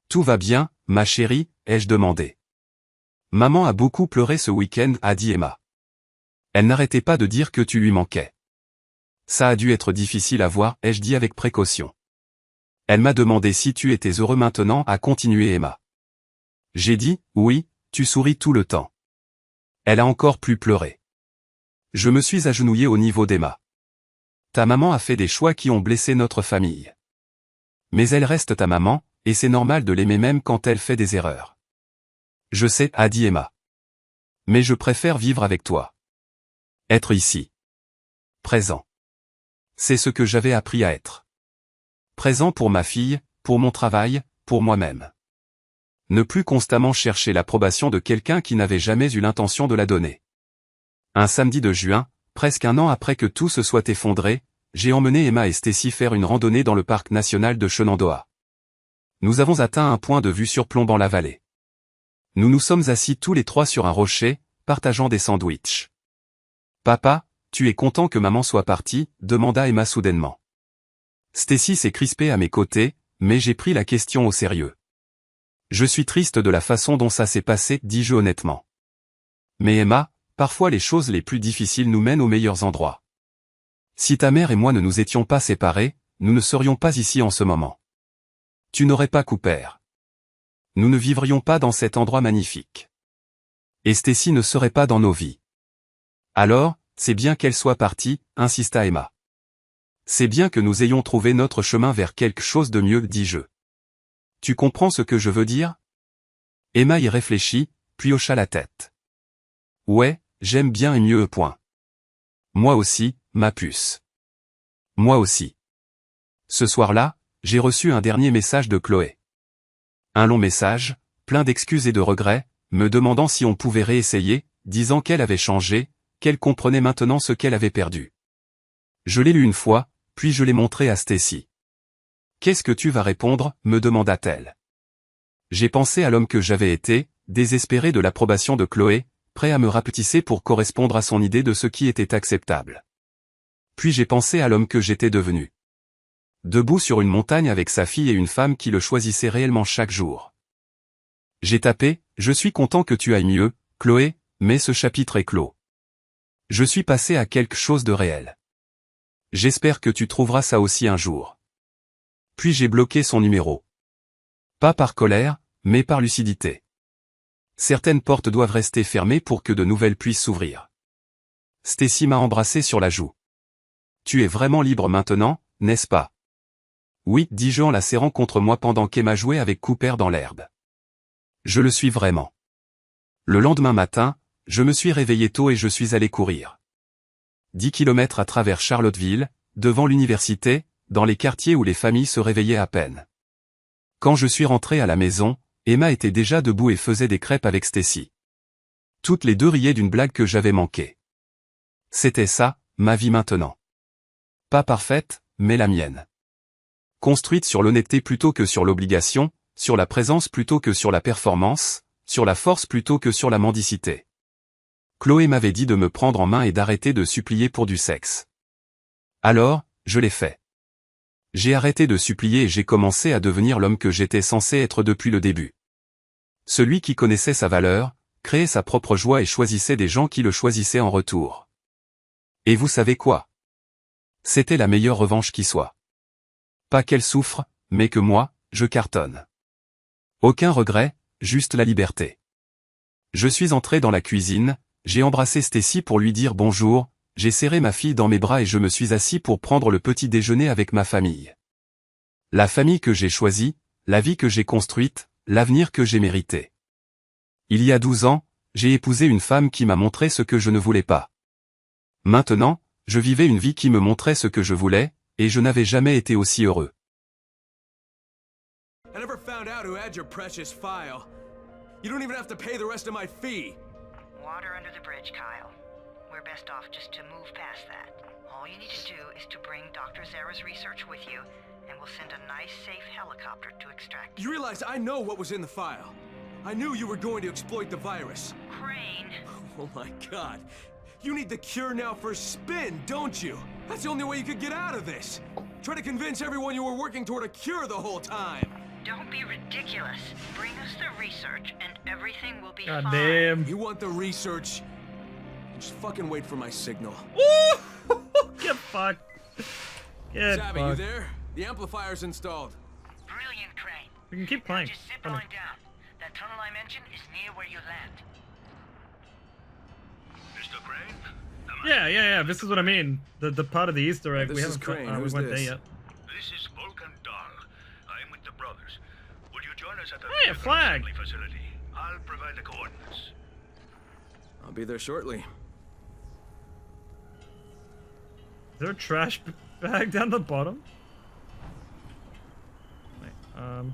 Tout va bien, ma chérie, ai-je demandé. Maman a beaucoup pleuré ce week-end, a dit Emma. Elle n'arrêtait pas de dire que tu lui manquais. Ça a dû être difficile à voir, ai-je dit avec précaution. Elle m'a demandé si tu étais heureux maintenant, a continué Emma. J'ai dit, oui, tu souris tout le temps. Elle a encore plus pleuré. Je me suis agenouillé au niveau d'Emma. Ta maman a fait des choix qui ont blessé notre famille. Mais elle reste ta maman, et c'est normal de l'aimer même quand elle fait des erreurs. Je sais, a dit Emma. Mais je préfère vivre avec toi. Être ici. Présent. C'est ce que j'avais appris à être. Présent pour ma fille, pour mon travail, pour moi-même. Ne plus constamment chercher l'approbation de quelqu'un qui n'avait jamais eu l'intention de la donner. Un samedi de juin, presque un an après que tout se soit effondré, j'ai emmené Emma et Stacy faire une randonnée dans le parc national de Shenandoah. Nous avons atteint un point de vue surplombant la vallée. Nous nous sommes assis tous les 3 sur un rocher, partageant des sandwichs. Papa, tu es content que maman soit partie, demanda Emma soudainement. Stacy s'est crispée à mes côtés, mais j'ai pris la question au sérieux. Je suis triste de la façon dont ça s'est passé, dis-je honnêtement. Mais Emma, parfois les choses les plus difficiles nous mènent aux meilleurs endroits. Si ta mère et moi ne nous étions pas séparés, nous ne serions pas ici en ce moment. Tu n'aurais pas Cooper. Nous ne vivrions pas dans cet endroit magnifique. Et Stacy ne serait pas dans nos vies. Alors, c'est bien qu'elle soit partie, insista Emma. C'est bien que nous ayons trouvé notre chemin vers quelque chose de mieux, dis-je. Tu comprends ce que je veux dire? Emma y réfléchit, puis hocha la tête. Ouais, j'aime bien et mieux. Point. Moi aussi, ma puce. Moi aussi. Ce soir-là, j'ai reçu un dernier message de Chloé. Un long message, plein d'excuses et de regrets, me demandant si on pouvait réessayer, disant qu'elle avait changé, qu'elle comprenait maintenant ce qu'elle avait perdu. Je l'ai lu une fois, puis je l'ai montré à Stacy. Qu'est-ce que tu vas répondre, me demanda-t-elle. J'ai pensé à l'homme que j'avais été, désespéré de l'approbation de Chloé, prêt à me rapetisser pour correspondre à son idée de ce qui était acceptable. Puis j'ai pensé à l'homme que j'étais devenu. Debout sur une montagne avec sa fille et une femme qui le choisissait réellement chaque jour. J'ai tapé, je suis content que tu ailles mieux, Chloé, mais ce chapitre est clos. Je suis passé à quelque chose de réel. J'espère que tu trouveras ça aussi un jour. Puis j'ai bloqué son numéro. Pas par colère, mais par lucidité. Certaines portes doivent rester fermées pour que de nouvelles puissent s'ouvrir. Stacy m'a embrassé sur la joue. Tu es vraiment libre maintenant, n'est-ce pas? Oui, dis-je en la serrant contre moi pendant qu'Emma jouait avec Cooper dans l'herbe. Je le suis vraiment. Le lendemain matin, je me suis réveillé tôt et je suis allé courir. 10 kilomètres à travers Charlottesville, devant l'université, dans les quartiers où les familles se réveillaient à peine. Quand je suis rentré à la maison, Emma était déjà debout et faisait des crêpes avec Stacy. Toutes les deux riaient d'une blague que j'avais manquée. C'était ça, ma vie maintenant. Pas parfaite, mais la mienne. Construite sur l'honnêteté plutôt que sur l'obligation, sur la présence plutôt que sur la performance, sur la force plutôt que sur la mendicité. Chloé m'avait dit de me prendre en main et d'arrêter de supplier pour du sexe. Alors, je l'ai fait. J'ai arrêté de supplier et j'ai commencé à devenir l'homme que j'étais censé être depuis le début. Celui qui connaissait sa valeur, créait sa propre joie et choisissait des gens qui le choisissaient en retour. Et vous savez quoi? C'était la meilleure revanche qui soit. Pas qu'elle souffre, mais que moi, je cartonne. Aucun regret, juste la liberté. Je suis entré dans la cuisine, j'ai embrassé Stacy pour lui dire bonjour, j'ai serré ma fille dans mes bras et je me suis assis pour prendre le petit déjeuner avec ma famille. La famille que j'ai choisie, la vie que j'ai construite, l'avenir que j'ai mérité. Il y a 12 ans, j'ai épousé une femme qui m'a montré ce que je ne voulais pas. Maintenant, je vivais une vie qui me montrait ce que je voulais, et je n'avais jamais été aussi heureux. I never found out who had your precious file. You don't even have to pay the rest of my fee. Water under the bridge, Kyle. We're best off just to move past that. All you need to do is to bring Dr. Zara's research with you, and we'll send a nice, safe helicopter to extract it. You realize I know what was in the file. I knew you were going to exploit the virus. Crane! Oh my god. You need the cure now for spin, don't you? That's the only way you could get out of this. Try to convince everyone you were working toward a cure the whole time. Don't be ridiculous. Bring us the research, and everything will be God fine. damn. You want the research? Just fucking wait for my signal. Get fucked. Get Zabby, you fucked. there? The amplifier's installed. Brilliant, Crane. We can keep playing. Just zip Funny. on down. That tunnel I mentioned is near where you land. Mr. Crane? Yeah. This is what I mean. The part of the Easter egg. This we is haven't Crane. we Who's went this? there yet. This is Volkan Dahl. I am with the brothers. Will you join us at the Hey, a vehicle flag. assembly facility? I'll provide the coordinates. I'll be there shortly. Is there a trash bag down the bottom? Wait,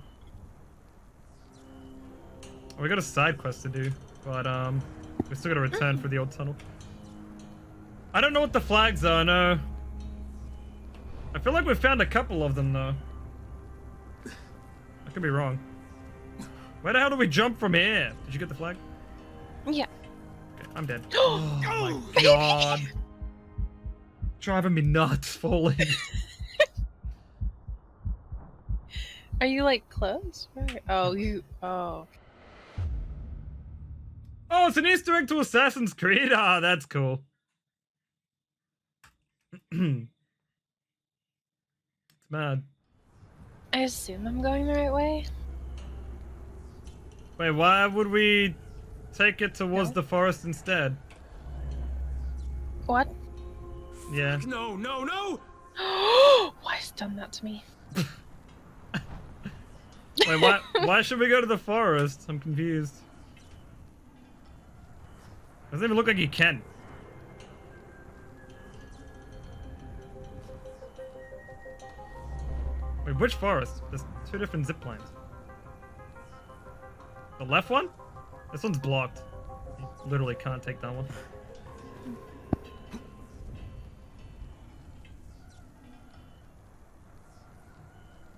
we got a side quest to do, but we still gotta return for the old tunnel. I don't know what the flags are, no. I feel like we've found a couple of them though. I could be wrong. Where the hell do we jump from here? Did you get the flag? Yeah. Okay, I'm dead. Oh my god. Driving me nuts, falling. Are you like close? Right. Oh, you. Oh. Oh, it's an Easter egg to Assassin's Creed. Ah, that's cool. It's mad. I assume I'm going the right way. Wait, why would we take it towards No. the forest instead? What? Yeah. No, no, no! Why has done that to me? Wait, why should we go to the forest? I'm confused. Doesn't even look like you can. Wait, which forest? There's 2 different zip lines. The left one? This one's blocked. You literally can't take that one.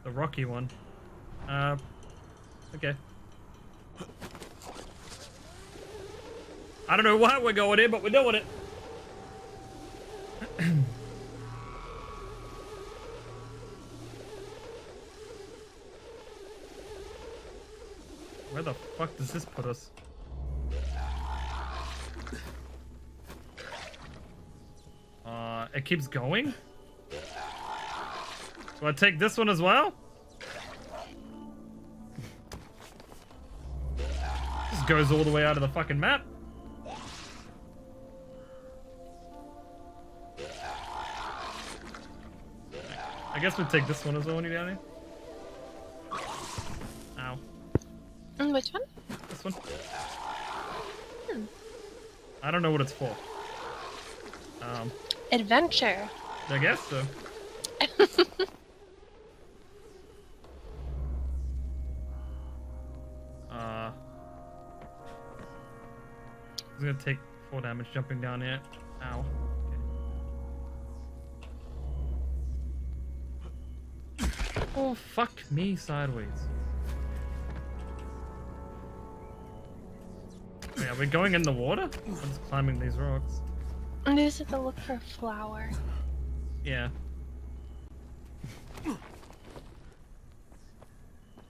The rocky one. Okay. I don't know why we're going here, but we're doing it. Where the fuck does this put us? It keeps going? Do I take this one as well? This goes all the way out of the fucking map. I guess we'll take this one as well when you're down here. Ow. Which one? This one. I don't know what it's for. Adventure. I guess so. I'm gonna take 4 damage jumping down here. Ow. Okay. Oh, fuck me sideways. Wait, are we going in the water? I'm just climbing these rocks. And this is to look for a flower. Yeah.